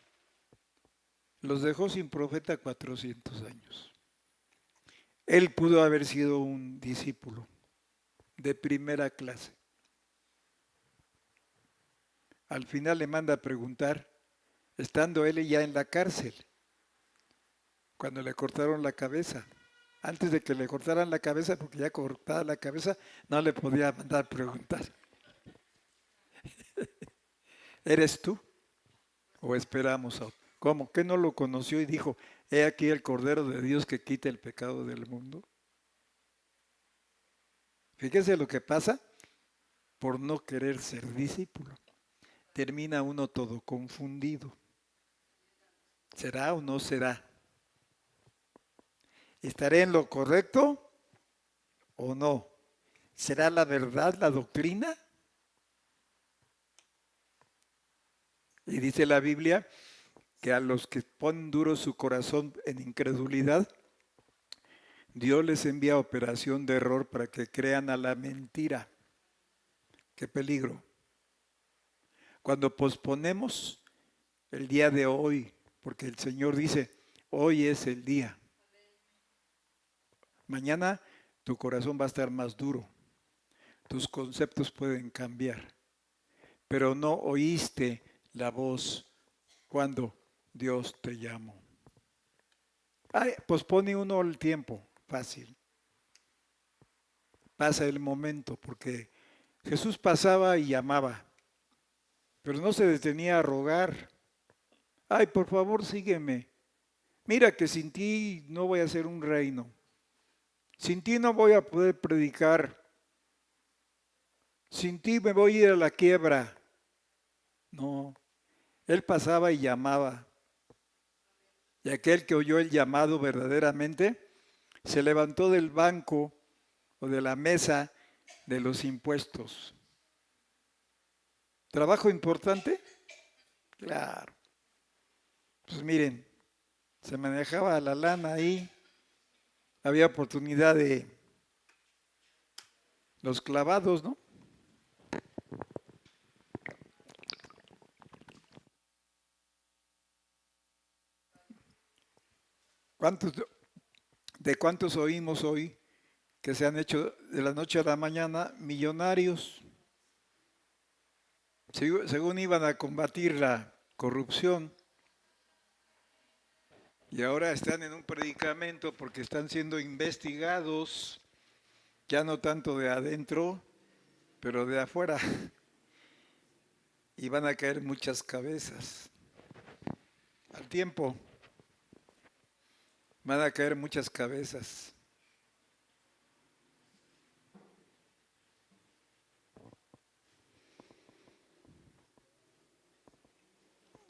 Los dejó sin profeta 400 años. Él pudo haber sido un discípulo de primera clase. Al final le manda a preguntar, estando él ya en la cárcel, cuando le cortaron la cabeza. Antes de que le cortaran la cabeza, porque ya cortada la cabeza, no le podía mandar preguntar, ¿eres tú o esperamos a otro? ¿Cómo? ¿Que no lo conoció y dijo, he aquí el Cordero de Dios que quita el pecado del mundo? Fíjese lo que pasa por no querer ser discípulo. Termina uno todo confundido. ¿Será o no será? ¿Estaré en lo correcto o no? ¿Será la verdad la doctrina? Y dice la Biblia que a los que ponen duro su corazón en incredulidad, Dios les envía operación de error para que crean a la mentira. ¡Qué peligro! Cuando posponemos el día de hoy, porque el Señor dice, hoy es el día. Mañana tu corazón va a estar más duro, tus conceptos pueden cambiar, pero no oíste la voz cuando Dios te llamó. Ay, pospone uno el tiempo, fácil. Pasa el momento, porque Jesús pasaba y llamaba, pero no se detenía a rogar. Ay, por favor, sígueme. Mira que sin ti no voy a hacer un reino. Sin ti no voy a poder predicar. Sin ti me voy a ir a la quiebra. No, él pasaba y llamaba. Y aquel que oyó el llamado verdaderamente se levantó del banco o de la mesa de los impuestos. ¿Trabajo importante? Claro. Pues miren, se manejaba la lana ahí, había oportunidad de los clavados, ¿no? ¿Cuántos, ¿De cuántos oímos hoy que se han hecho de la noche a la mañana millonarios? Según iban a combatir la corrupción y ahora están en un predicamento porque están siendo investigados, ya no tanto de adentro, pero de afuera, y van a caer muchas cabezas. Al tiempo van a caer muchas cabezas.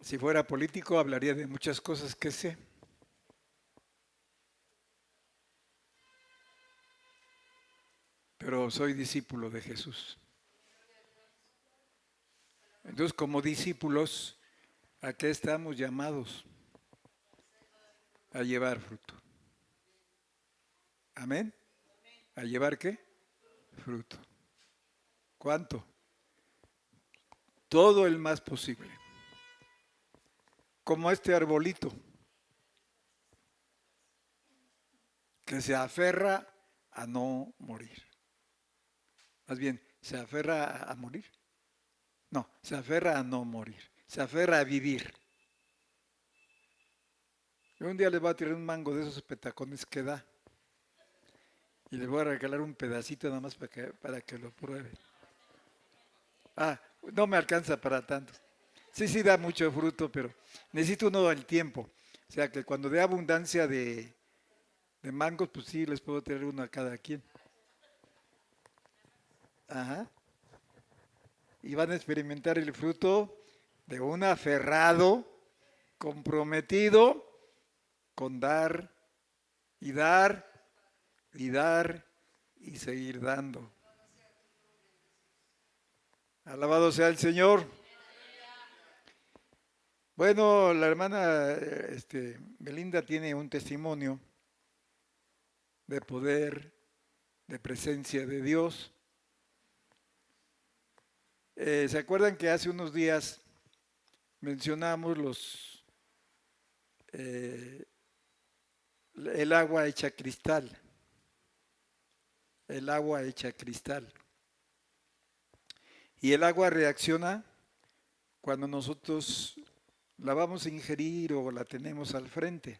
Si fuera político hablaría de muchas cosas que sé, pero soy discípulo de Jesús. Entonces, como discípulos, ¿a qué estamos llamados? A llevar fruto. ¿Amén? ¿A llevar qué? Fruto. ¿Cuánto? Todo el más posible. Como este arbolito que se aferra a no morir. Más bien, ¿se aferra a morir? No, se aferra a no morir. Se aferra a vivir. Yo un día les voy a tirar un mango de esos petacones que da. Y les voy a regalar un pedacito nada más para que lo prueben. Ah, no me alcanza para tanto. Sí, sí da mucho fruto, pero necesito uno al tiempo. O sea que cuando dé abundancia de De mangos, pues sí, les puedo traer uno a cada quien. Ajá. Y van a experimentar el fruto de un aferrado, comprometido con dar y dar y dar y seguir dando. Alabado sea el Señor. Bueno, la hermana Belinda tiene un testimonio de poder, de presencia de Dios. ¿Se acuerdan que hace unos días mencionamos eh, el agua hecha cristal? El agua hecha cristal. Y el agua reacciona cuando nosotros la vamos a ingerir o la tenemos al frente.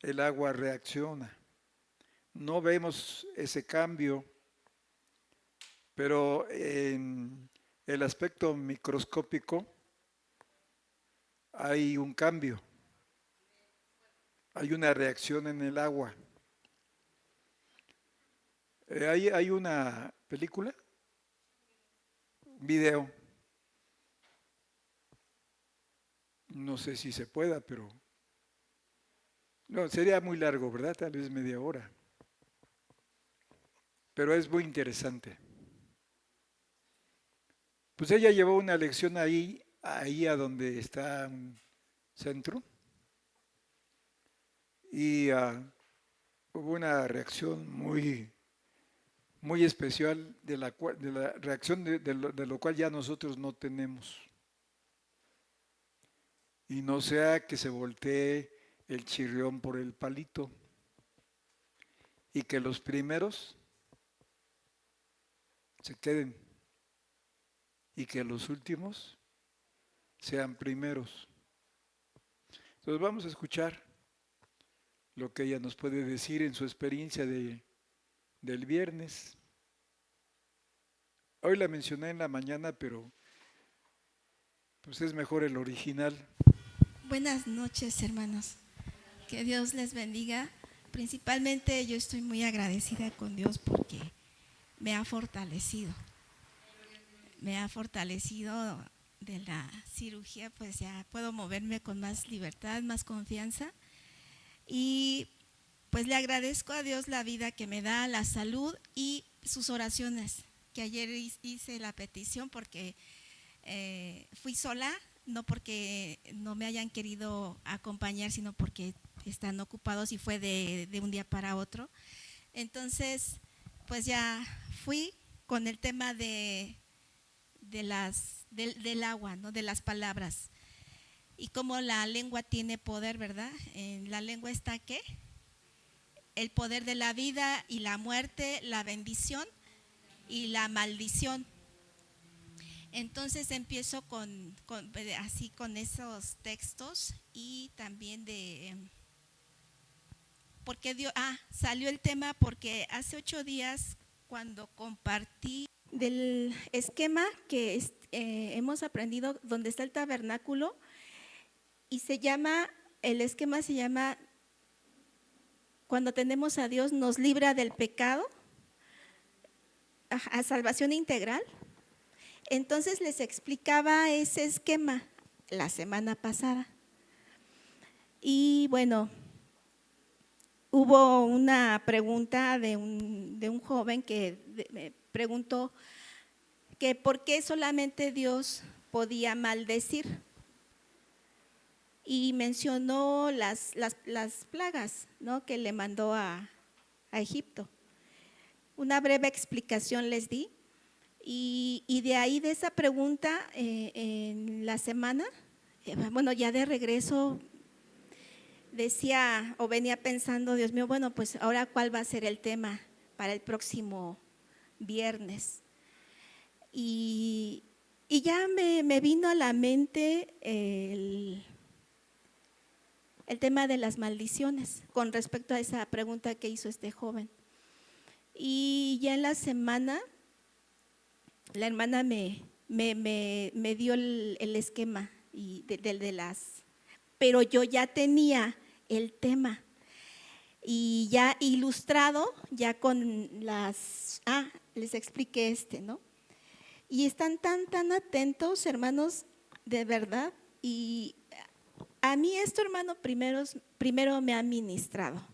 El agua reacciona. No vemos ese cambio, pero en el aspecto microscópico hay un cambio, hay una reacción en el agua. Hay una película, un video, no sé si se pueda, pero no, sería muy largo, ¿verdad? Tal vez media hora, pero es muy interesante. Pues ella llevó una lección ahí a donde está un centro, y hubo una reacción muy especial de la reacción de lo cual ya nosotros no tenemos. Y no sea que se voltee el chirrión por el palito y que los primeros se queden y que los últimos sean primeros. Entonces vamos a escuchar lo que ella nos puede decir en su experiencia del viernes. Hoy la mencioné en la mañana, pero pues es mejor el original. Buenas noches, hermanos. Que Dios les bendiga. Principalmente yo estoy muy agradecida con Dios porque me ha fortalecido. Me ha fortalecido de la cirugía, pues ya puedo moverme con más libertad, más confianza. Y pues le agradezco a Dios la vida que me da, la salud y sus oraciones, que ayer hice la petición porque fui sola, no porque no me hayan querido acompañar, sino porque están ocupados y fue de un día para otro. Entonces, pues ya fui con el tema del agua, ¿no? De las palabras. Y como la lengua tiene poder, ¿verdad? En la lengua está ¿qué? El poder de la vida y la muerte, la bendición y la maldición. Entonces empiezo así con esos textos y también porque salió el tema porque hace 8 días cuando compartí del esquema que hemos aprendido donde está el tabernáculo y el esquema se llama cuando tenemos a Dios nos libra del pecado a salvación integral. Entonces les explicaba ese esquema la semana pasada. Y bueno, hubo una pregunta de un joven que me preguntó que por qué solamente Dios podía maldecir. Y mencionó las plagas, ¿no? Que le mandó a Egipto. Una breve explicación les di. Y de ahí de esa pregunta en la semana, bueno, ya de regreso decía o venía pensando, Dios mío, bueno, pues ahora cuál va a ser el tema para el próximo viernes. Y ya me vino a la mente el tema de las maldiciones con respecto a esa pregunta que hizo este joven. Y ya en la semana la hermana me dio el esquema de las, pero yo ya tenía el tema. y ya ilustrado, ya con les expliqué ¿no? Y están tan atentos, hermanos, de verdad. Y a mí esto, hermano, primero me ha ministrado.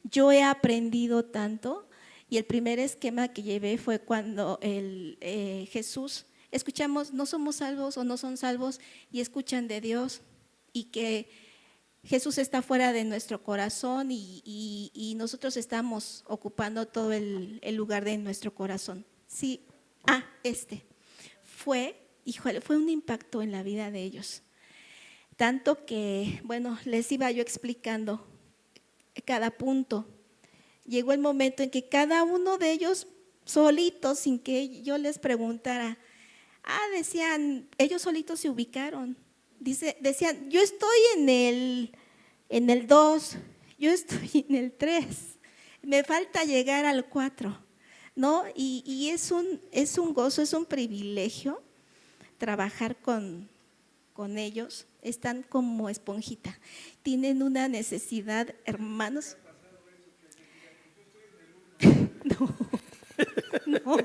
Yo he aprendido tanto y el primer esquema que llevé fue cuando Jesús, escuchamos, no somos salvos o no son salvos y escuchan de Dios y que Jesús está fuera de nuestro corazón y nosotros estamos ocupando todo el lugar de nuestro corazón. Sí, fue un impacto en la vida de ellos. Tanto que, bueno, les iba yo explicando cada punto. Llegó el momento en que cada uno de ellos solitos, sin que yo les preguntara, decían, ellos solitos se ubicaron. Decían, yo estoy en el 2, yo estoy en el 3, me falta llegar al 4, ¿no? Y es un gozo, es un privilegio trabajar con ellos. Están como esponjita, tienen una necesidad, hermanos. No.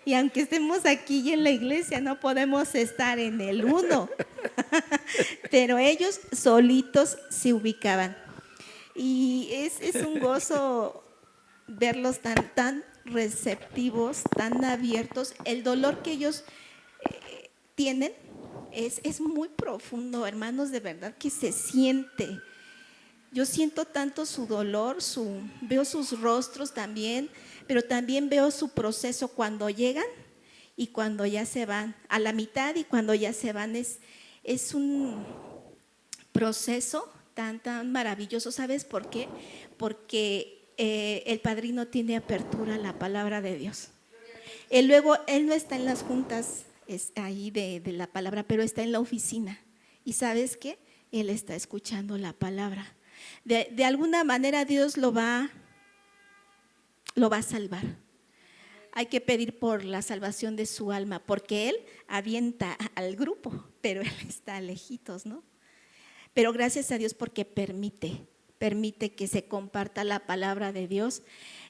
Y aunque estemos aquí y en la iglesia, no podemos estar en el 1. Pero ellos solitos se ubicaban. Y es un gozo verlos tan receptivos, tan abiertos. El dolor que ellos tienen es muy profundo, hermanos, de verdad que se siente. Yo siento tanto su dolor, veo sus rostros también, pero también veo su proceso cuando llegan y cuando ya se van, a la mitad y cuando ya se van. Es un proceso tan maravilloso. ¿Sabes por qué? Porque el padrino tiene apertura a la palabra de Dios. Él no está en las juntas ahí de la palabra, pero está en la oficina. ¿Y sabes qué? Él está escuchando la palabra. De alguna manera Dios lo va a salvar. Hay que pedir por la salvación de su alma, porque Él avienta al grupo, pero Él está lejitos, ¿no? Pero gracias a Dios porque permite que se comparta la palabra de Dios.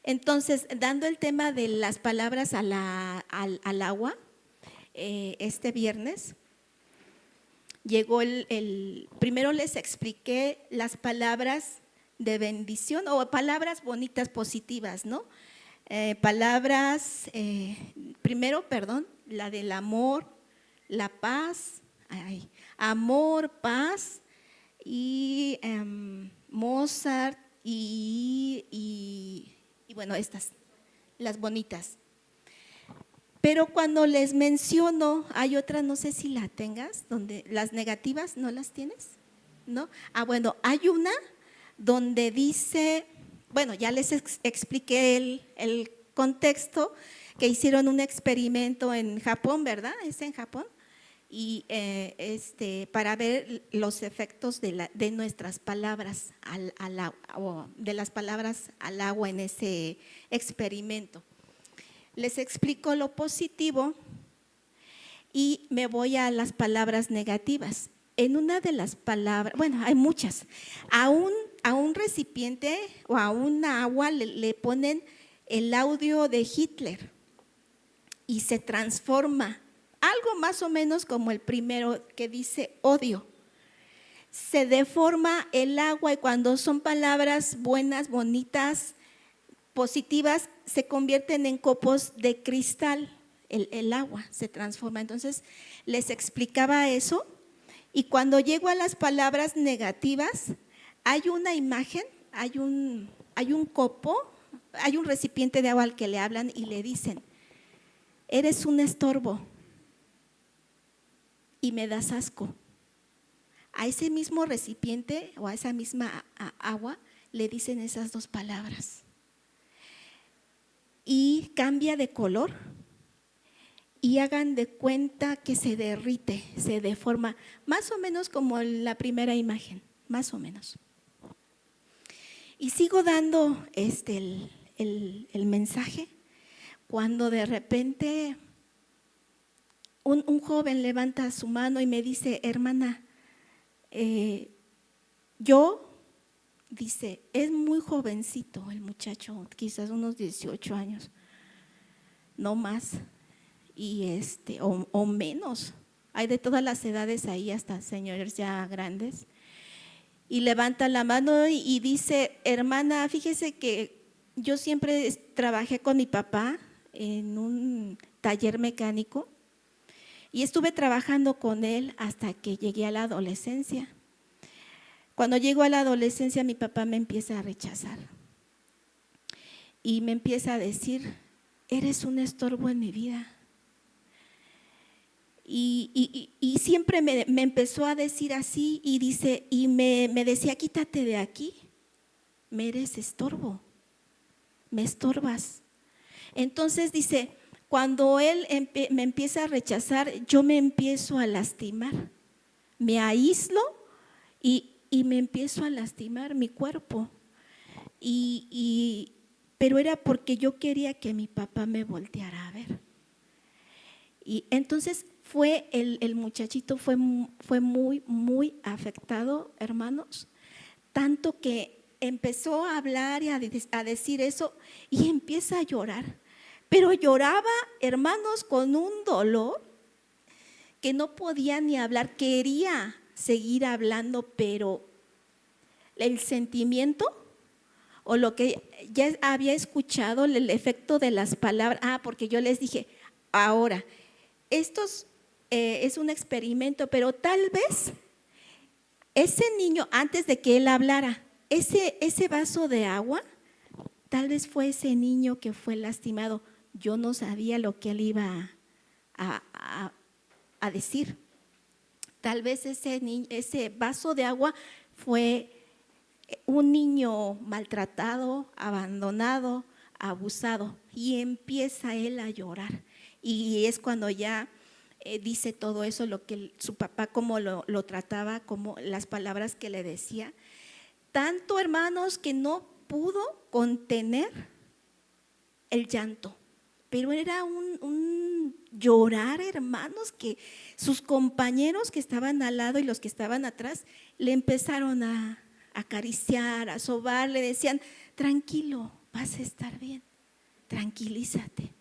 Entonces, dando el tema de las palabras al agua, este viernes llegó primero les expliqué las palabras de bendición o palabras bonitas, positivas, ¿no? La del amor, la paz, amor, paz y Mozart y bueno, estas, las bonitas. Pero cuando les menciono, hay otra, no sé si la tengas, donde las negativas, ¿no las tienes? ¿No? Bueno, hay una donde dice, bueno, ya les expliqué el contexto, que hicieron un experimento en Japón, ¿verdad? Es en Japón. Y para ver los efectos de nuestras palabras de las palabras al agua en ese experimento. Les explico lo positivo y me voy a las palabras negativas. En una de las palabras, bueno, hay muchas, a un recipiente o a una agua le ponen el audio de Hitler y se transforma, algo más o menos como el primero que dice odio. Se deforma el agua y cuando son palabras buenas, bonitas, positivas, se convierten en copos de cristal, el agua se transforma. Entonces les explicaba eso y cuando llego a las palabras negativas, hay una imagen, hay un copo, hay un recipiente de agua al que le hablan y le dicen, eres un estorbo y me das asco. A ese mismo recipiente o a esa misma agua le dicen esas dos palabras. Y cambia de color y hagan de cuenta que se derrite, se deforma, más o menos como la primera imagen, más o menos. Y sigo dando el mensaje cuando de repente un joven levanta su mano y me dice, hermana, yo dice, es muy jovencito el muchacho, quizás unos 18 años, no más, o menos. Hay de todas las edades ahí, hasta señores ya grandes. Y levanta la mano y dice, hermana, fíjese que yo siempre trabajé con mi papá en un taller mecánico y estuve trabajando con él hasta que llegué a la adolescencia. Cuando llego a la adolescencia, mi papá me empieza a rechazar y me empieza a decir, eres un estorbo en mi vida. Y siempre me empezó a decir así y dice, y me decía, quítate de aquí, me eres estorbo, me estorbas. Entonces dice, cuando él me empieza a rechazar, yo me empiezo a lastimar, me aíslo y me empiezo a lastimar mi cuerpo. Pero era porque yo quería que mi papá me volteara a ver. Y entonces el muchachito fue muy, muy afectado, hermanos, tanto que empezó a hablar y a decir eso y empieza a llorar. Pero lloraba, hermanos, con un dolor que no podía ni hablar, quería seguir hablando, pero el sentimiento o lo que ya había escuchado, el efecto de las palabras, porque yo les dije, ahora, esto es un experimento, pero tal vez ese niño, antes de que él hablara, ese vaso de agua, tal vez fue ese niño que fue lastimado. Yo no sabía lo que él iba a decir. Tal vez ese vaso de agua fue un niño maltratado, abandonado, abusado, y empieza él a llorar. Y es cuando ya dice todo eso, lo que su papá como lo trataba, como las palabras que le decía. Tanto, hermanos, que no pudo contener el llanto, pero era un llorar, hermanos, que sus compañeros que estaban al lado y los que estaban atrás le empezaron a acariciar, a sobar, le decían, tranquilo, vas a estar bien, tranquilízate.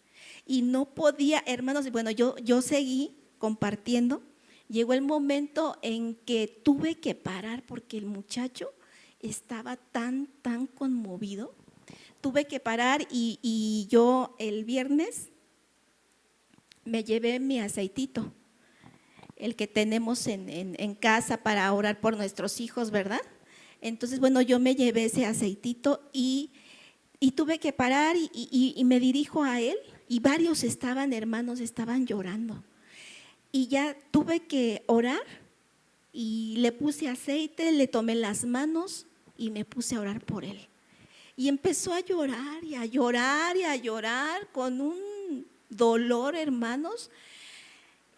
Y no podía, hermanos, bueno, yo seguí compartiendo. Llegó el momento en que tuve que parar porque el muchacho estaba tan conmovido. Tuve que parar y yo el viernes me llevé mi aceitito, el que tenemos en casa para orar por nuestros hijos, ¿verdad? Entonces, bueno, yo me llevé ese aceitito y tuve que parar y me dirijo a él y varios hermanos, estaban llorando. Y ya tuve que orar y le puse aceite, le tomé las manos y me puse a orar por él. Y empezó a llorar y a llorar y a llorar con un dolor, hermanos.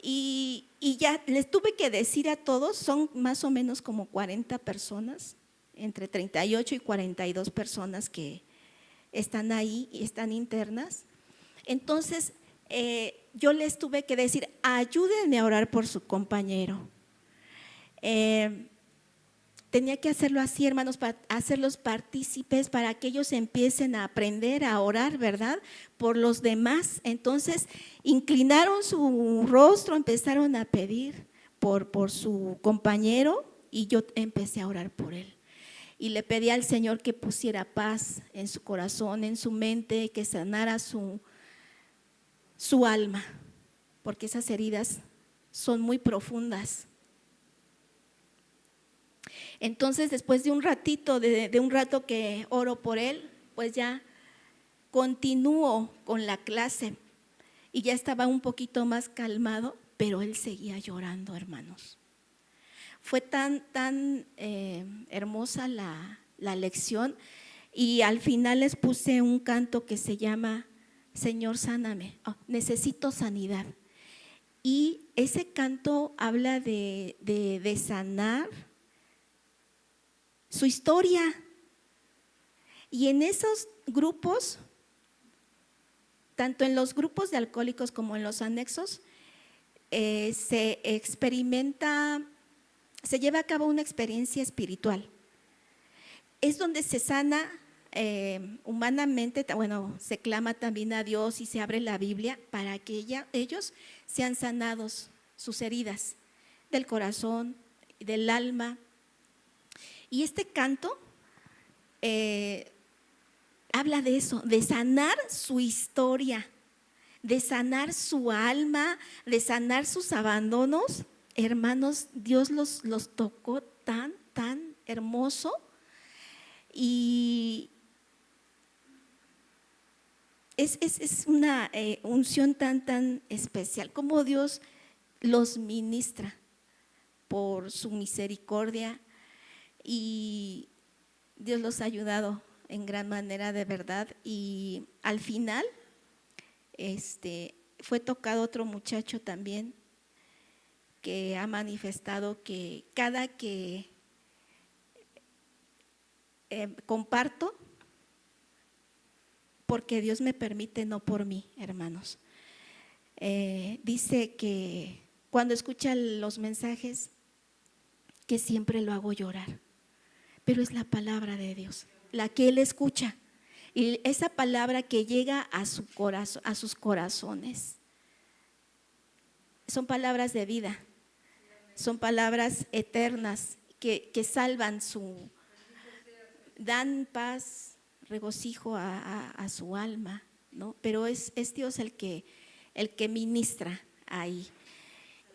Y ya les tuve que decir a todos, son más o menos como 40 personas, entre 38 y 42 personas que están ahí y están internas. Entonces yo les tuve que decir, ayúdenme a orar por su compañero. Tenía que hacerlo así, hermanos, para hacerlos partícipes, para que ellos empiecen a aprender a orar, ¿verdad? Por los demás. Entonces inclinaron su rostro, empezaron a pedir por su compañero y yo empecé a orar por él. Y le pedí al Señor que pusiera paz en su corazón, en su mente, que sanara su alma, porque esas heridas son muy profundas. Entonces, después de un ratito, de un rato que oro por él, pues ya continúo con la clase y ya estaba un poquito más calmado, pero él seguía llorando, hermanos. Fue tan hermosa la lección y al final les puse un canto que se llama Señor, sáname, necesito sanidad. Y ese canto habla de sanar su historia. Y en esos grupos, tanto en los grupos de alcohólicos como en los anexos, se experimenta, se lleva a cabo una experiencia espiritual. es donde se sana humanamente, bueno, se clama también a Dios y se abre la Biblia para que ellos sean sanados sus heridas del corazón, del alma. Y este canto habla de eso, de sanar su historia, de sanar su alma, de sanar sus abandonos. Hermanos, Dios los tocó tan hermoso y es una unción tan especial, como Dios los ministra por su misericordia y Dios los ha ayudado en gran manera de verdad. Y al final fue tocado otro muchacho también que ha manifestado que cada que comparto, porque Dios me permite, no por mí, hermanos. Dice que cuando escucha los mensajes, que siempre lo hago llorar, pero es la palabra de Dios, la que él escucha, y esa palabra que llega a su corazón, a sus corazones, son palabras de vida, son palabras eternas que salvan dan paz, regocijo a su alma, ¿no? Pero es Dios el que ministra ahí.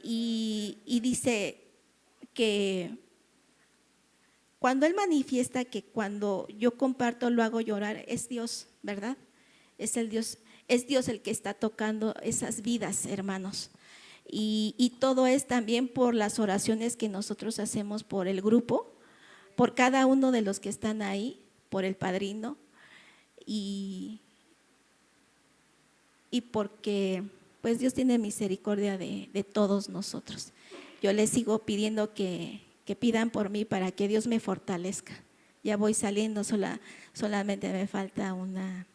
Y dice que cuando Él manifiesta que cuando yo comparto lo hago llorar, es Dios, ¿verdad? Es Dios el que está tocando esas vidas, hermanos. Y todo es también por las oraciones que nosotros hacemos por el grupo, por cada uno de los que están ahí, por el padrino y porque pues Dios tiene misericordia de todos nosotros. Yo les sigo pidiendo que pidan por mí para que Dios me fortalezca. Ya voy saliendo, solamente me falta una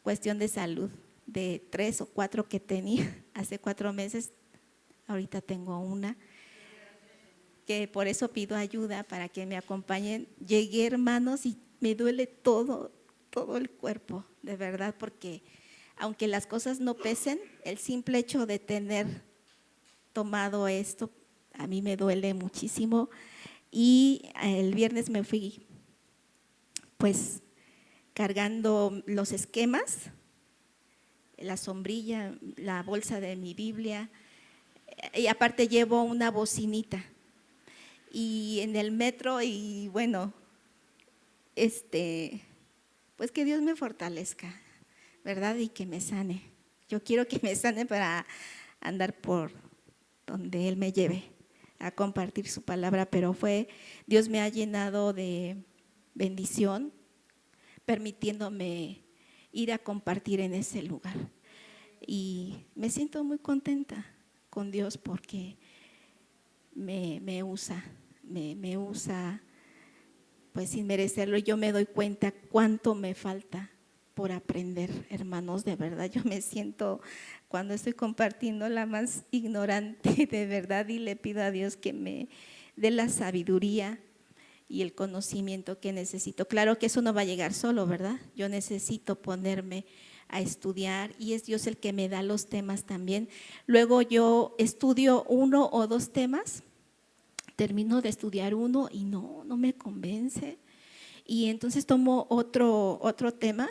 cuestión de salud de 3 o 4 que tenía hace 4 meses, ahorita tengo una, que por eso pido ayuda para que me acompañen. Llegué, hermanos, y me duele todo el cuerpo, de verdad, porque aunque las cosas no pesen, el simple hecho de tener tomado esto, a mí me duele muchísimo. Y el viernes me fui pues cargando los esquemas, la sombrilla, la bolsa de mi Biblia, y aparte llevo una bocinita. Y en el metro, y bueno, pues que Dios me fortalezca, ¿verdad? Y que me sane. Yo quiero que me sane para andar por donde Él me lleve a compartir su palabra, pero Dios me ha llenado de bendición, permitiéndome ir a compartir en ese lugar. Y me siento muy contenta con Dios porque me usa, me usa pues sin merecerlo. Yo me doy cuenta cuánto me falta por aprender, hermanos, de verdad. Yo me siento, cuando estoy compartiendo, la más ignorante, de verdad, y le pido a Dios que me dé la sabiduría y el conocimiento que necesito. Claro que eso no va a llegar solo, ¿verdad? Yo necesito ponerme a estudiar y es Dios el que me da los temas también. Luego yo estudio 1 o 2 temas, termino de estudiar uno y no me convence. Y entonces tomo otro tema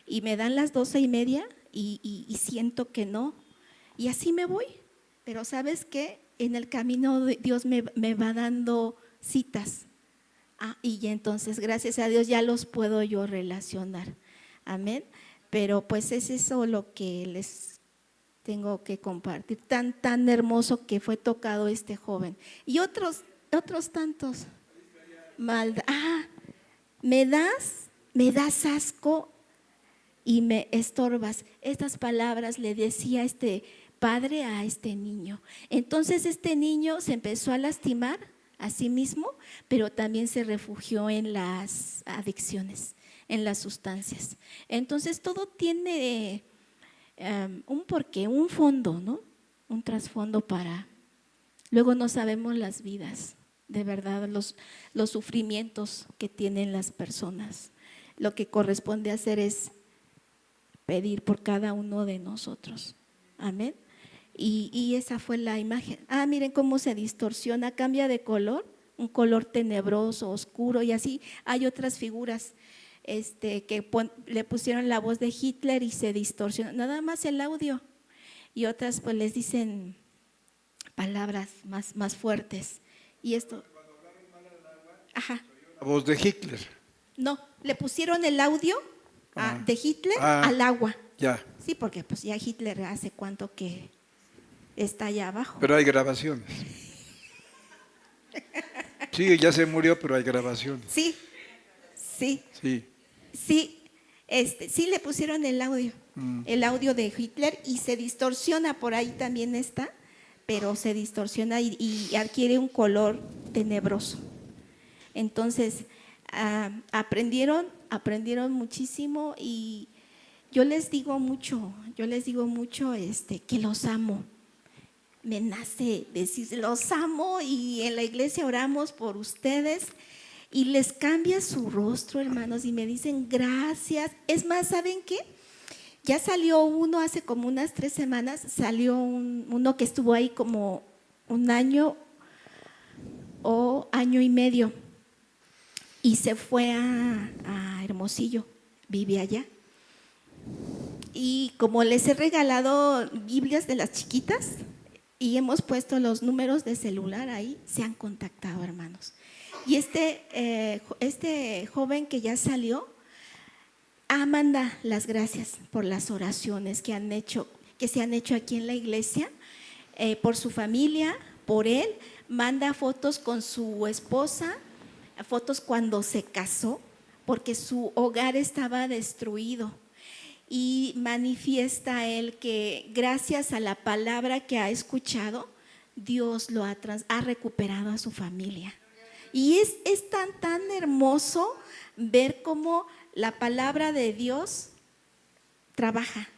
y me dan las 12:30 y siento que no. Y así me voy. Pero ¿sabes qué? En el camino Dios me va dando citas. Y ya entonces, gracias a Dios, ya los puedo yo relacionar. Amén. Pero pues es eso lo que les tengo que compartir. Tan hermoso que fue tocado este joven. Y otros tantos. Maldad. Me das asco y me estorbas. Estas palabras le decía este padre a este niño. Entonces este niño se empezó a lastimar a sí mismo, pero también se refugió en las adicciones, en las sustancias. Entonces todo tiene un porqué, un fondo, ¿no? Un trasfondo para… Luego no sabemos las vidas de verdad, los sufrimientos que tienen las personas. Lo que corresponde hacer es pedir por cada uno de nosotros. Amén. Y esa fue la imagen. Miren cómo se distorsiona, cambia de color, un color tenebroso, oscuro, y así hay otras figuras que le pusieron la voz de Hitler y se distorsiona, nada más el audio, y otras pues les dicen palabras más fuertes. Y esto, ajá, La voz de Hitler. no, le pusieron el audio de Hitler al agua. Ya. Sí, porque pues ya Hitler hace cuánto que está allá abajo. Pero hay grabaciones. Sí, ya se murió, pero hay grabaciones. Sí, sí, Sí. sí, sí le pusieron el audio de Hitler, y se distorsiona, por ahí también está, pero se distorsiona y adquiere un color tenebroso. Entonces, aprendieron muchísimo, y yo les digo mucho que los amo. Me nace decir, los amo, y en la iglesia oramos por ustedes y les cambia su rostro, hermanos, y me dicen gracias. Es más, ¿saben qué? Ya salió uno hace como unas 3 semanas, salió uno que estuvo ahí como un año o año y medio, y se fue a Hermosillo, vive allá. Y como les he regalado Biblias de las chiquitas y hemos puesto los números de celular ahí, se han contactado, hermanos. Y este joven que ya salió, manda las gracias por las oraciones que se han hecho aquí en la iglesia, por su familia, por él. Manda fotos con su esposa, fotos cuando se casó, porque su hogar estaba destruido. Y manifiesta él que gracias a la palabra que ha escuchado, Dios lo ha recuperado a su familia. Y es tan hermoso ver cómo la palabra de Dios trabaja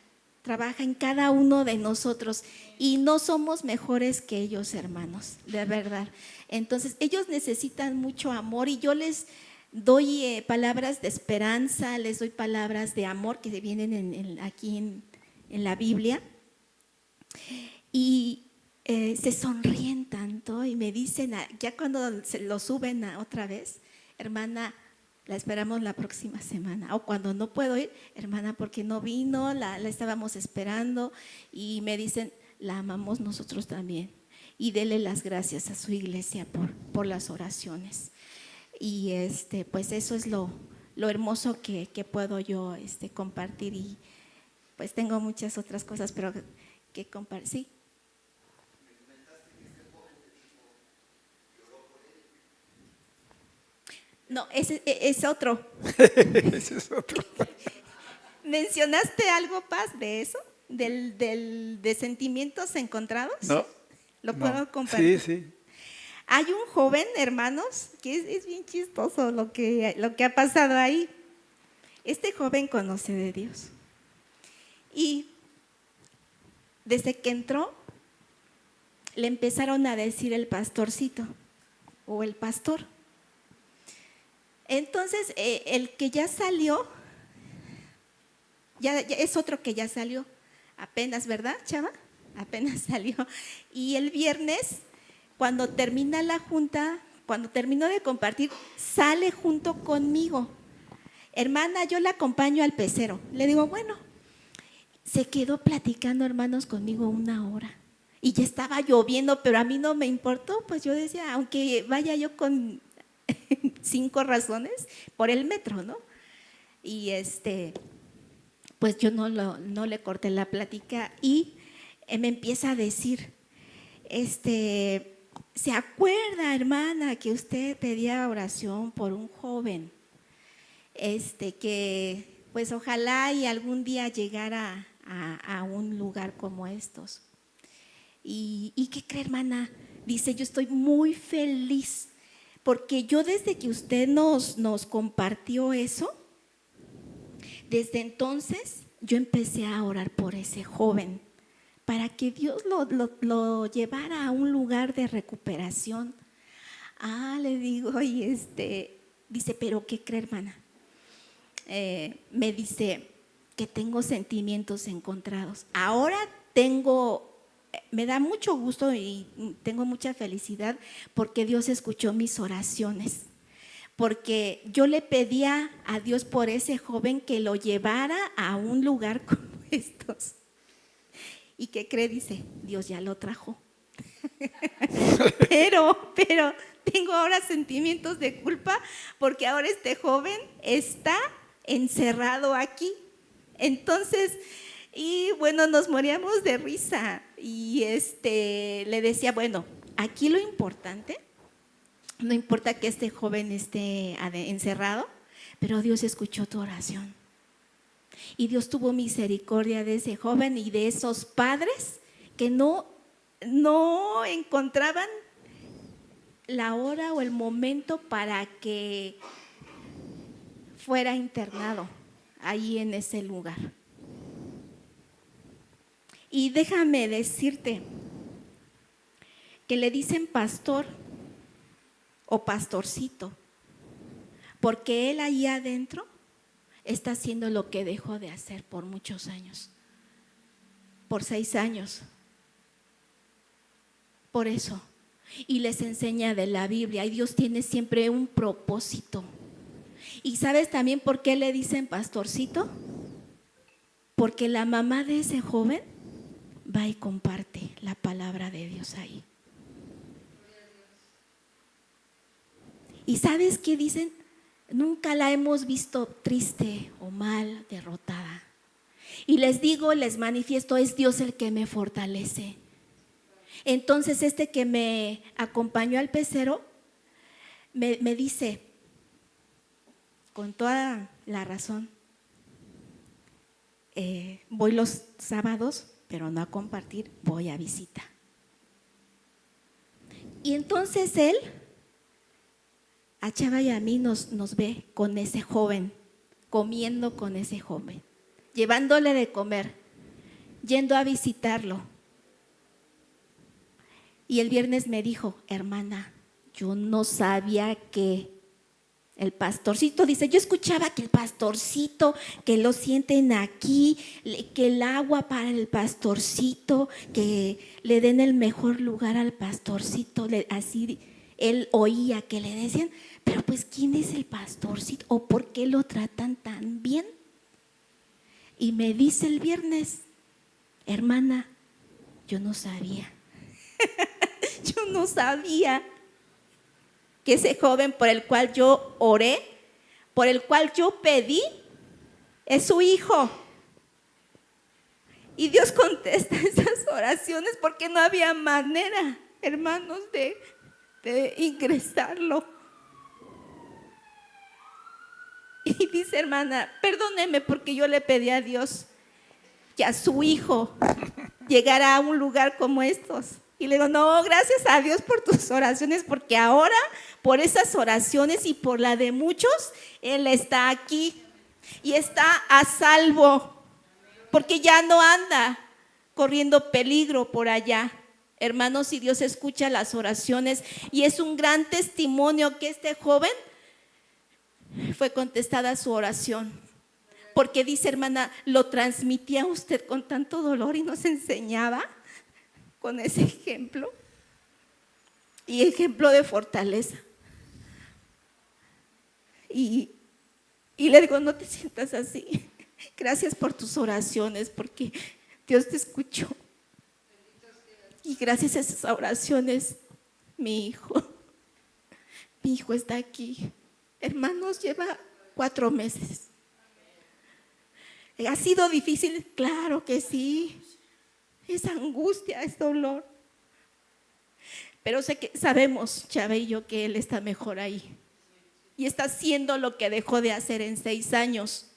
en cada uno de nosotros, y no somos mejores que ellos, hermanos, de verdad. Entonces ellos necesitan mucho amor, y yo les doy palabras de esperanza, les doy palabras de amor que vienen aquí en la Biblia, y se sonríen tanto y me dicen, ya cuando se lo suben otra vez, hermana, la esperamos la próxima semana, o cuando no puedo ir, hermana, porque no vino, la estábamos esperando, y me dicen, la amamos nosotros también, y dele las gracias a su iglesia por las oraciones. Y pues eso es lo hermoso que puedo yo compartir, y pues tengo muchas otras cosas, pero que compartir. ¿Sí? No, ese es otro. Ese es otro. ¿Mencionaste algo, Paz, de eso? ¿De sentimientos encontrados? No. ¿Lo puedo compartir? Sí. Hay un joven, hermanos, que es bien chistoso lo que ha pasado ahí. Este joven conoce de Dios, y desde que entró le empezaron a decir el pastorcito o el pastor. Entonces el que ya salió, ya es otro que ya salió apenas, ¿verdad, Chava? Apenas salió. Y el viernes, cuando termina la junta, cuando terminó de compartir, sale junto conmigo. Hermana, yo la acompaño al pecero. Le digo, bueno. Se quedó platicando, hermanos, conmigo 1 hora. Y ya estaba lloviendo, pero a mí no me importó. Pues yo decía, aunque vaya yo con 5 razones por el metro, ¿no? Y pues yo no le corté la plática, y me empieza a decir, ¿se acuerda, hermana, que usted pedía oración por un joven? Que pues ojalá y algún día llegara a un lugar como estos. ¿Y qué cree, hermana? Dice, yo estoy muy feliz, porque yo desde que usted nos compartió eso, desde entonces yo empecé a orar por ese joven, para que Dios lo llevara a un lugar de recuperación, Le digo, y dice, ¿pero qué cree, hermana? Me dice que tengo sentimientos encontrados. Ahora me da mucho gusto y tengo mucha felicidad porque Dios escuchó mis oraciones. Porque yo le pedía a Dios por ese joven que lo llevara a un lugar como estos. ¿Y qué cree? Dice, Dios ya lo trajo. pero tengo ahora sentimientos de culpa porque ahora este joven está encerrado aquí. Entonces, y bueno, nos moríamos de risa y le decía, bueno, aquí lo importante, no importa que este joven esté encerrado, pero Dios escuchó tu oración. Y Dios tuvo misericordia de ese joven y de esos padres que no encontraban la hora o el momento para que fuera internado ahí en ese lugar. Y déjame decirte que le dicen pastor o pastorcito, porque él ahí adentro está haciendo lo que dejó de hacer por muchos años, por 6 años. Por eso, y les enseña de la Biblia, y Dios tiene siempre un propósito. ¿Y sabes también por qué le dicen pastorcito? Porque la mamá de ese joven va y comparte la palabra de Dios ahí. ¿Y sabes qué dicen? Nunca la hemos visto triste o mal, derrotada. Y les digo, les manifiesto, es Dios el que me fortalece. Entonces que me acompañó al pecero me dice, con toda la razón, voy los sábados, pero no a compartir, voy a visita. Y entonces él, a Chava y a mí nos ve con ese joven, comiendo con ese joven, llevándole de comer, yendo a visitarlo. Y el viernes me dijo, hermana, yo no sabía que el pastorcito, dice, yo escuchaba que el pastorcito, que lo sienten aquí, que el agua para el pastorcito, que le den el mejor lugar al pastorcito, así él oía que le decían, pero pues ¿quién es el pastorcito? ¿O por qué lo tratan tan bien? Y me dice el viernes, hermana, yo no sabía. Yo no sabía que ese joven por el cual yo oré, por el cual yo pedí, es su hijo. Y Dios contesta esas oraciones porque no había manera, hermanos, de ingresarlo. Y dice, hermana, perdóneme porque yo le pedí a Dios que a su hijo llegara a un lugar como estos. Y le digo, no, gracias a Dios por tus oraciones, porque ahora por esas oraciones y por la de muchos, Él está aquí y está a salvo, porque ya no anda corriendo peligro por allá. Hermanos, y Dios escucha las oraciones y es un gran testimonio que este joven fue contestada su oración. Porque dice, hermana, lo transmitía usted con tanto dolor y nos enseñaba con ese ejemplo y ejemplo de fortaleza. Y le digo, no te sientas así. Gracias por tus oraciones, porque Dios te escuchó. Y gracias a esas oraciones, mi hijo está aquí. Hermanos, lleva 4 meses. ¿Ha sido difícil? Claro que sí. Es angustia, es dolor. Pero sabemos, Chava y yo, que Él está mejor ahí. Y está haciendo lo que dejó de hacer en 6 años,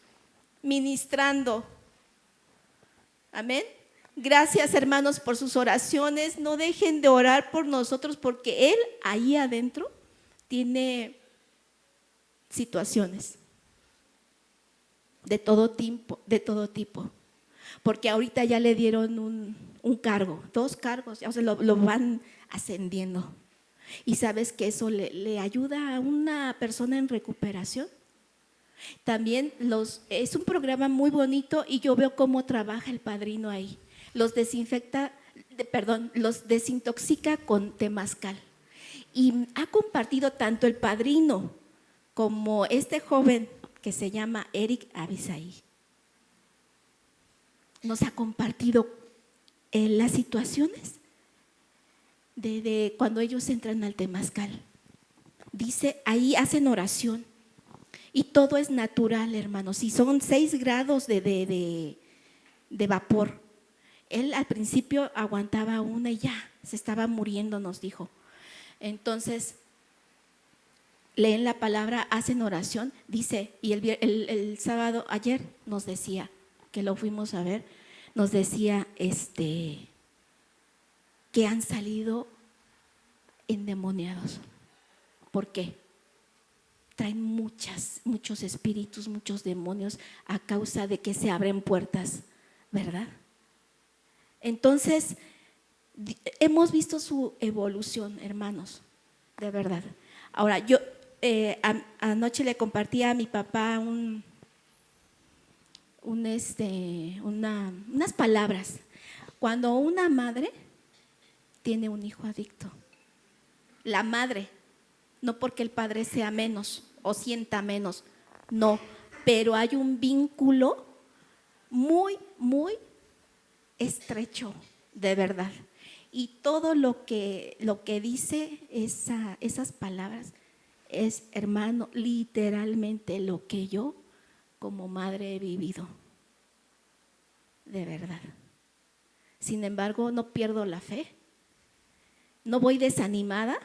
ministrando. Amén. Gracias, hermanos, por sus oraciones. No dejen de orar por nosotros, porque Él ahí adentro tiene situaciones de todo tipo. Porque ahorita ya le dieron un cargo, 2 cargos, o sea, lo van ascendiendo. Y sabes que eso le ayuda a una persona en recuperación. También es un programa muy bonito y yo veo cómo trabaja el padrino ahí. Los desintoxica con temazcal. Y ha compartido tanto el padrino como este joven que se llama Eric Abisaí. Nos ha compartido las situaciones de cuando ellos entran al temazcal. Dice, ahí hacen oración y todo es natural, hermanos. Y son 6 grados de vapor. Él al principio aguantaba una y ya, se estaba muriendo, nos dijo. Entonces, leen la palabra, hacen oración, dice, y el sábado, ayer nos decía, que lo fuimos a ver, nos decía que han salido endemoniados. ¿Por qué? Traen muchos espíritus, muchos demonios a causa de que se abren puertas, ¿verdad? Entonces, hemos visto su evolución, hermanos, de verdad. Ahora, yo anoche le compartí a mi papá unas palabras. Cuando una madre tiene un hijo adicto, la madre, no porque el padre sea menos o sienta menos, no, pero hay un vínculo muy, muy estrecho, de verdad. Y todo lo que dice esas palabras es, hermano, literalmente lo que yo como madre he vivido, de verdad. Sin embargo, no pierdo la fe, no voy desanimada.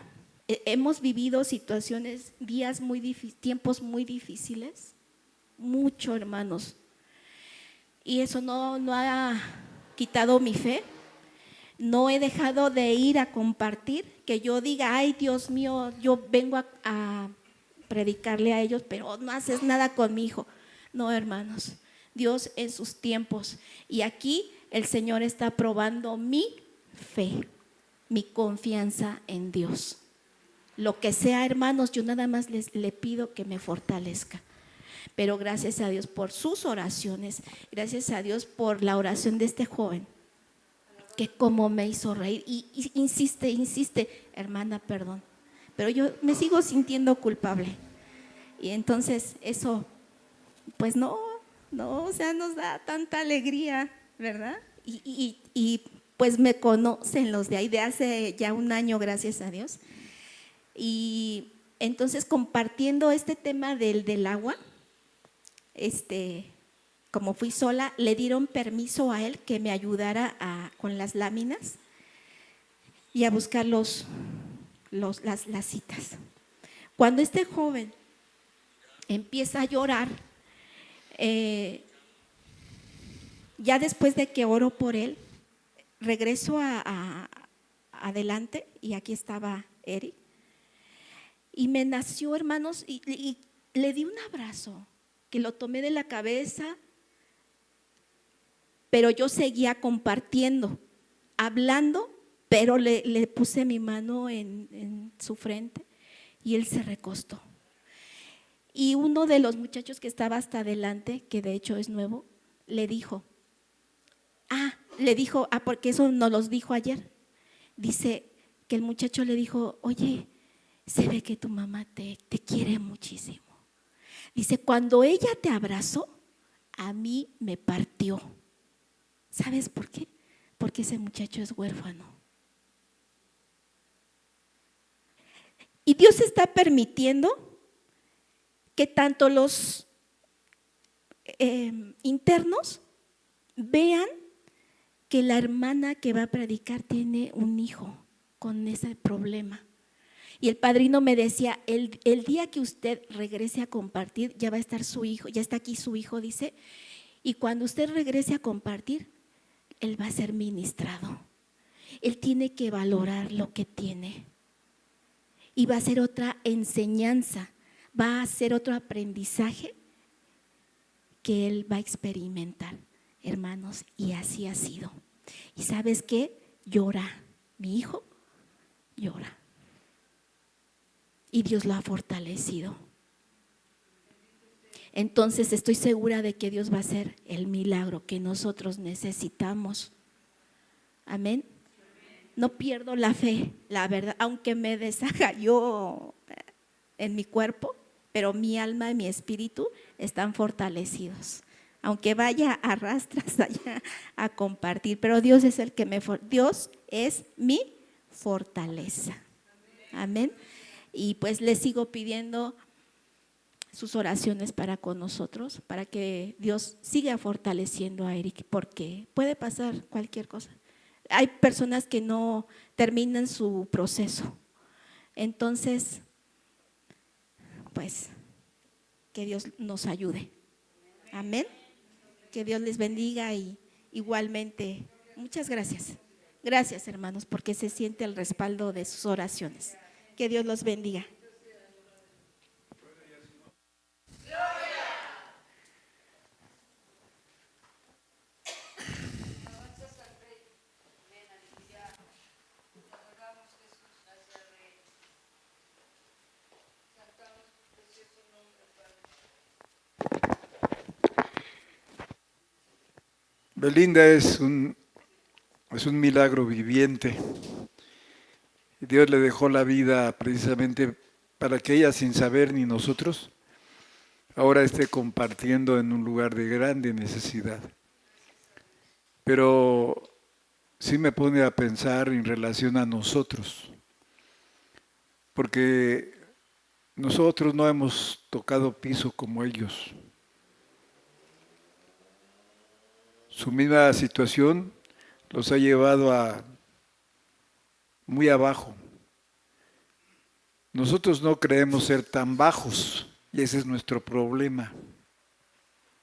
Hemos vivido situaciones, días muy difíciles, tiempos muy difíciles, mucho, hermanos. Y eso no ha quitado mi fe. No he dejado de ir a compartir, que yo diga, ay Dios mío, yo vengo a predicarle a ellos, pero no haces nada con mi hijo. No, hermanos, Dios en sus tiempos. Y aquí el Señor está probando mi fe, mi confianza en Dios. Lo que sea, hermanos, yo nada más le pido que me fortalezca. Pero gracias a Dios por sus oraciones, gracias a Dios por la oración de este joven, que como me hizo reír y insiste, hermana, perdón, pero yo me sigo sintiendo culpable. Y entonces eso, pues no, o sea, nos da tanta alegría, ¿verdad? Y pues me conocen los de ahí de hace ya un año, gracias a Dios. Y entonces compartiendo este tema del agua, como fui sola, le dieron permiso a él que me ayudara con las láminas y a buscar las citas. Cuando este joven empieza a llorar, ya después de que oro por él, regreso adelante y aquí estaba Eric. Y me nació, hermanos, y le di un abrazo, que lo tomé de la cabeza, pero yo seguía compartiendo, hablando, pero le puse mi mano en su frente y él se recostó. Y uno de los muchachos que estaba hasta adelante, que de hecho es nuevo, le dijo, porque eso nos los dijo ayer. Dice que el muchacho le dijo, oye, se ve que tu mamá te quiere muchísimo. Dice, cuando ella te abrazó, a mí me partió. ¿Sabes por qué? Porque ese muchacho es huérfano. Y Dios está permitiendo que tanto los internos vean que la hermana que va a predicar tiene un hijo con ese problema. Y el padrino me decía, el día que usted regrese a compartir, ya va a estar su hijo, ya está aquí su hijo, dice, y cuando usted regrese a compartir, él va a ser ministrado. Él tiene que valorar lo que tiene. Y va a ser otra enseñanza, va a ser otro aprendizaje que él va a experimentar, hermanos, y así ha sido. ¿Y sabes qué? Llora, mi hijo llora. y Dios lo ha fortalecido. Entonces estoy segura de que Dios va a hacer el milagro que nosotros necesitamos. Amén. No pierdo la fe, la verdad, aunque me deshaga yo en mi cuerpo, pero mi alma y mi espíritu están fortalecidos. Aunque vaya a rastras allá a compartir, pero Dios es el que Dios es mi fortaleza. Amén. Y pues le sigo pidiendo sus oraciones para con nosotros, para que Dios siga fortaleciendo a Eric, porque puede pasar cualquier cosa. Hay personas que no terminan su proceso. Entonces, pues, que Dios nos ayude. Amén. Que Dios les bendiga y igualmente, muchas gracias. Gracias, hermanos, porque se siente el respaldo de sus oraciones. Que Dios los bendiga. Belinda es un milagro viviente. Dios le dejó la vida precisamente para que ella, sin saber ni nosotros, ahora esté compartiendo en un lugar de grande necesidad. Pero sí me pone a pensar en relación a nosotros, porque nosotros no hemos tocado piso como ellos. Su misma situación los ha llevado a muy abajo. Nosotros no creemos ser tan bajos y ese es nuestro problema.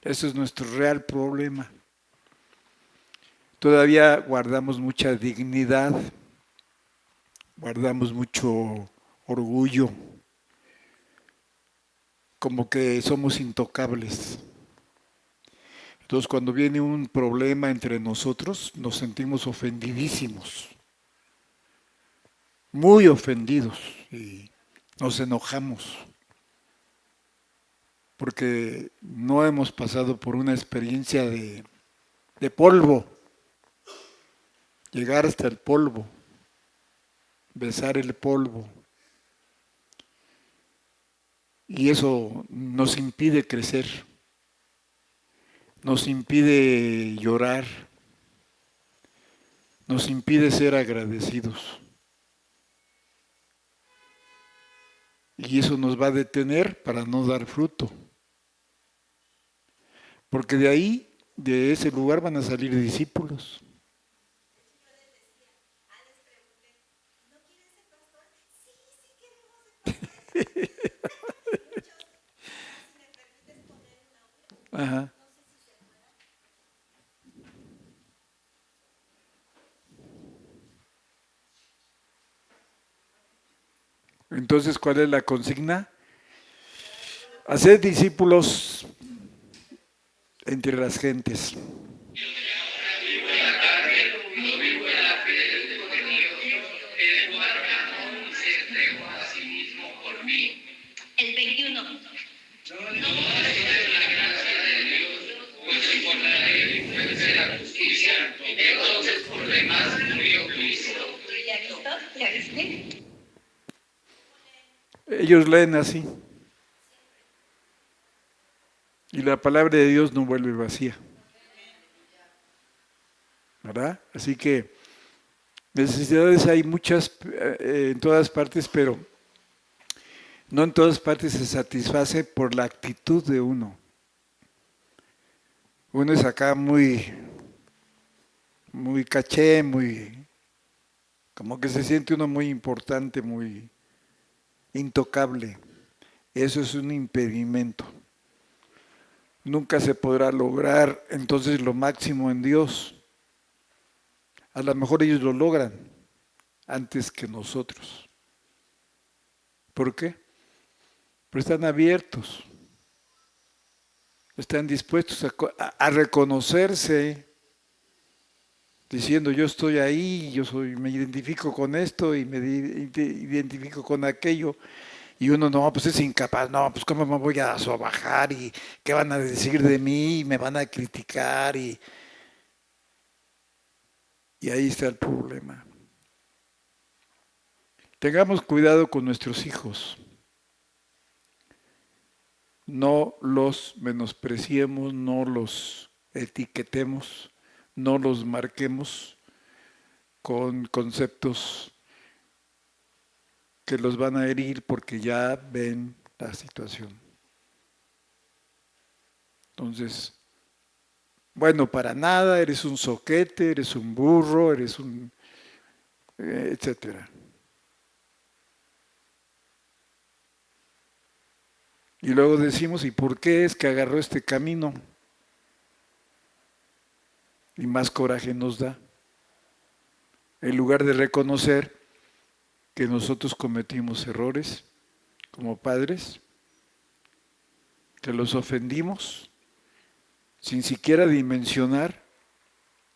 Ese es nuestro real problema. Todavía guardamos mucha dignidad, guardamos mucho orgullo, como que somos intocables. Entonces, cuando viene un problema entre nosotros, nos sentimos ofendidísimos, muy ofendidos, y nos enojamos, porque no hemos pasado por una experiencia de polvo, llegar hasta el polvo, besar el polvo, y eso nos impide crecer. Nos impide llorar, nos impide ser agradecidos. Y eso nos va a detener para no dar fruto. Porque de ahí, de ese lugar van a salir discípulos. Ajá. Entonces, ¿cuál es la consigna? Hacer discípulos entre las gentes. El 21. Entonces, por demás, murió Cristo. ¿Ya visto? ¿Ya viste? Ellos leen así. Y la palabra de Dios no vuelve vacía. ¿Verdad? Así que necesidades hay muchas en todas partes, pero no en todas partes se satisface por la actitud de uno. Uno es acá muy caché, como que se siente uno muy importante, muy intocable. Eso es un impedimento. Nunca se podrá lograr entonces lo máximo en Dios. A lo mejor ellos lo logran antes que nosotros. ¿Por qué? Pero están abiertos. Están dispuestos a reconocerse, diciendo yo estoy ahí, me identifico con esto y me identifico con aquello, Y uno, no, pues es incapaz, no, pues cómo me voy a sobajar y qué van a decir de mí y me van a criticar y ahí está el problema. Tengamos cuidado con nuestros hijos. No los menospreciemos, no los etiquetemos, no los marquemos con conceptos que los van a herir porque ya ven la situación. Entonces, bueno, para nada, eres un zoquete, eres un burro, eres un... etcétera. Y luego decimos, ¿y por qué es que agarró este camino? Y más coraje nos da. En lugar de reconocer que nosotros cometimos errores como padres, que los ofendimos, sin siquiera dimensionar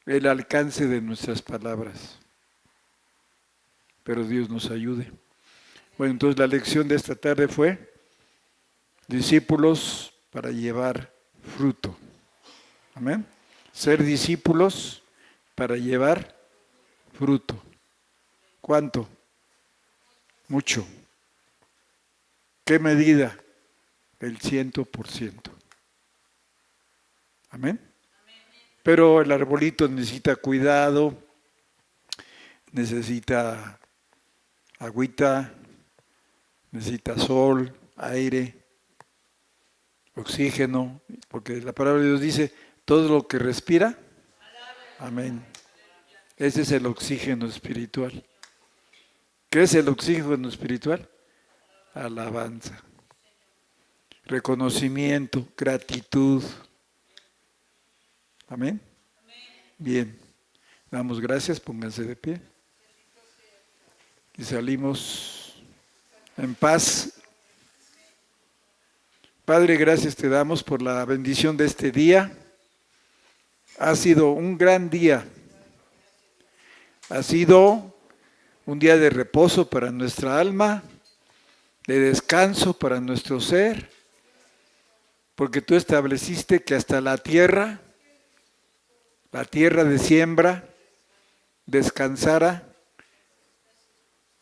el alcance de nuestras palabras. Pero Dios nos ayude. Bueno, entonces la lección de esta tarde fue discípulos para llevar fruto. Amén. Ser discípulos para llevar fruto. ¿Cuánto? Mucho. ¿Qué medida? El 100%. Amén. Pero el arbolito necesita cuidado, necesita agüita, necesita sol, aire, oxígeno, porque la palabra de Dios dice, todo lo que respira, amén. Ese es el oxígeno espiritual. ¿Qué es el oxígeno espiritual? Alabanza, reconocimiento, gratitud. Amén. Bien, damos gracias, pónganse de pie. Y salimos en paz. Padre, gracias te damos por la bendición de este día. Ha sido un gran día. Ha sido un día de reposo para nuestra alma, de descanso para nuestro ser, porque tú estableciste que hasta la tierra de siembra, descansara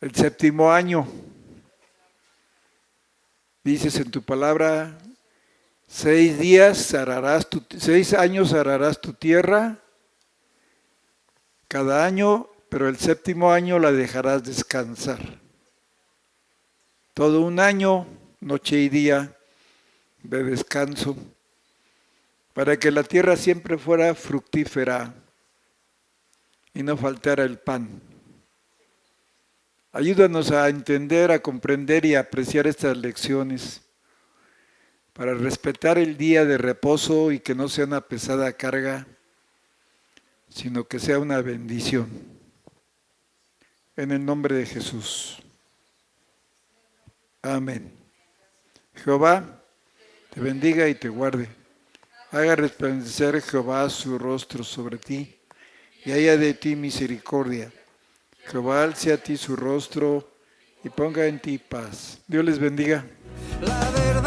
el séptimo año. Dices en tu palabra, 6 años ararás tu tierra cada año, pero el séptimo año la dejarás descansar. Todo un año, noche y día, de descanso, para que la tierra siempre fuera fructífera y no faltara el pan. Ayúdanos a entender, a comprender y a apreciar estas lecciones para respetar el día de reposo y que no sea una pesada carga, sino que sea una bendición. En el nombre de Jesús. Amén. Jehová te bendiga y te guarde. Haga resplandecer Jehová su rostro sobre ti y haya de ti misericordia. Jehová alce a ti su rostro y ponga en ti paz. Dios les bendiga. La verdad.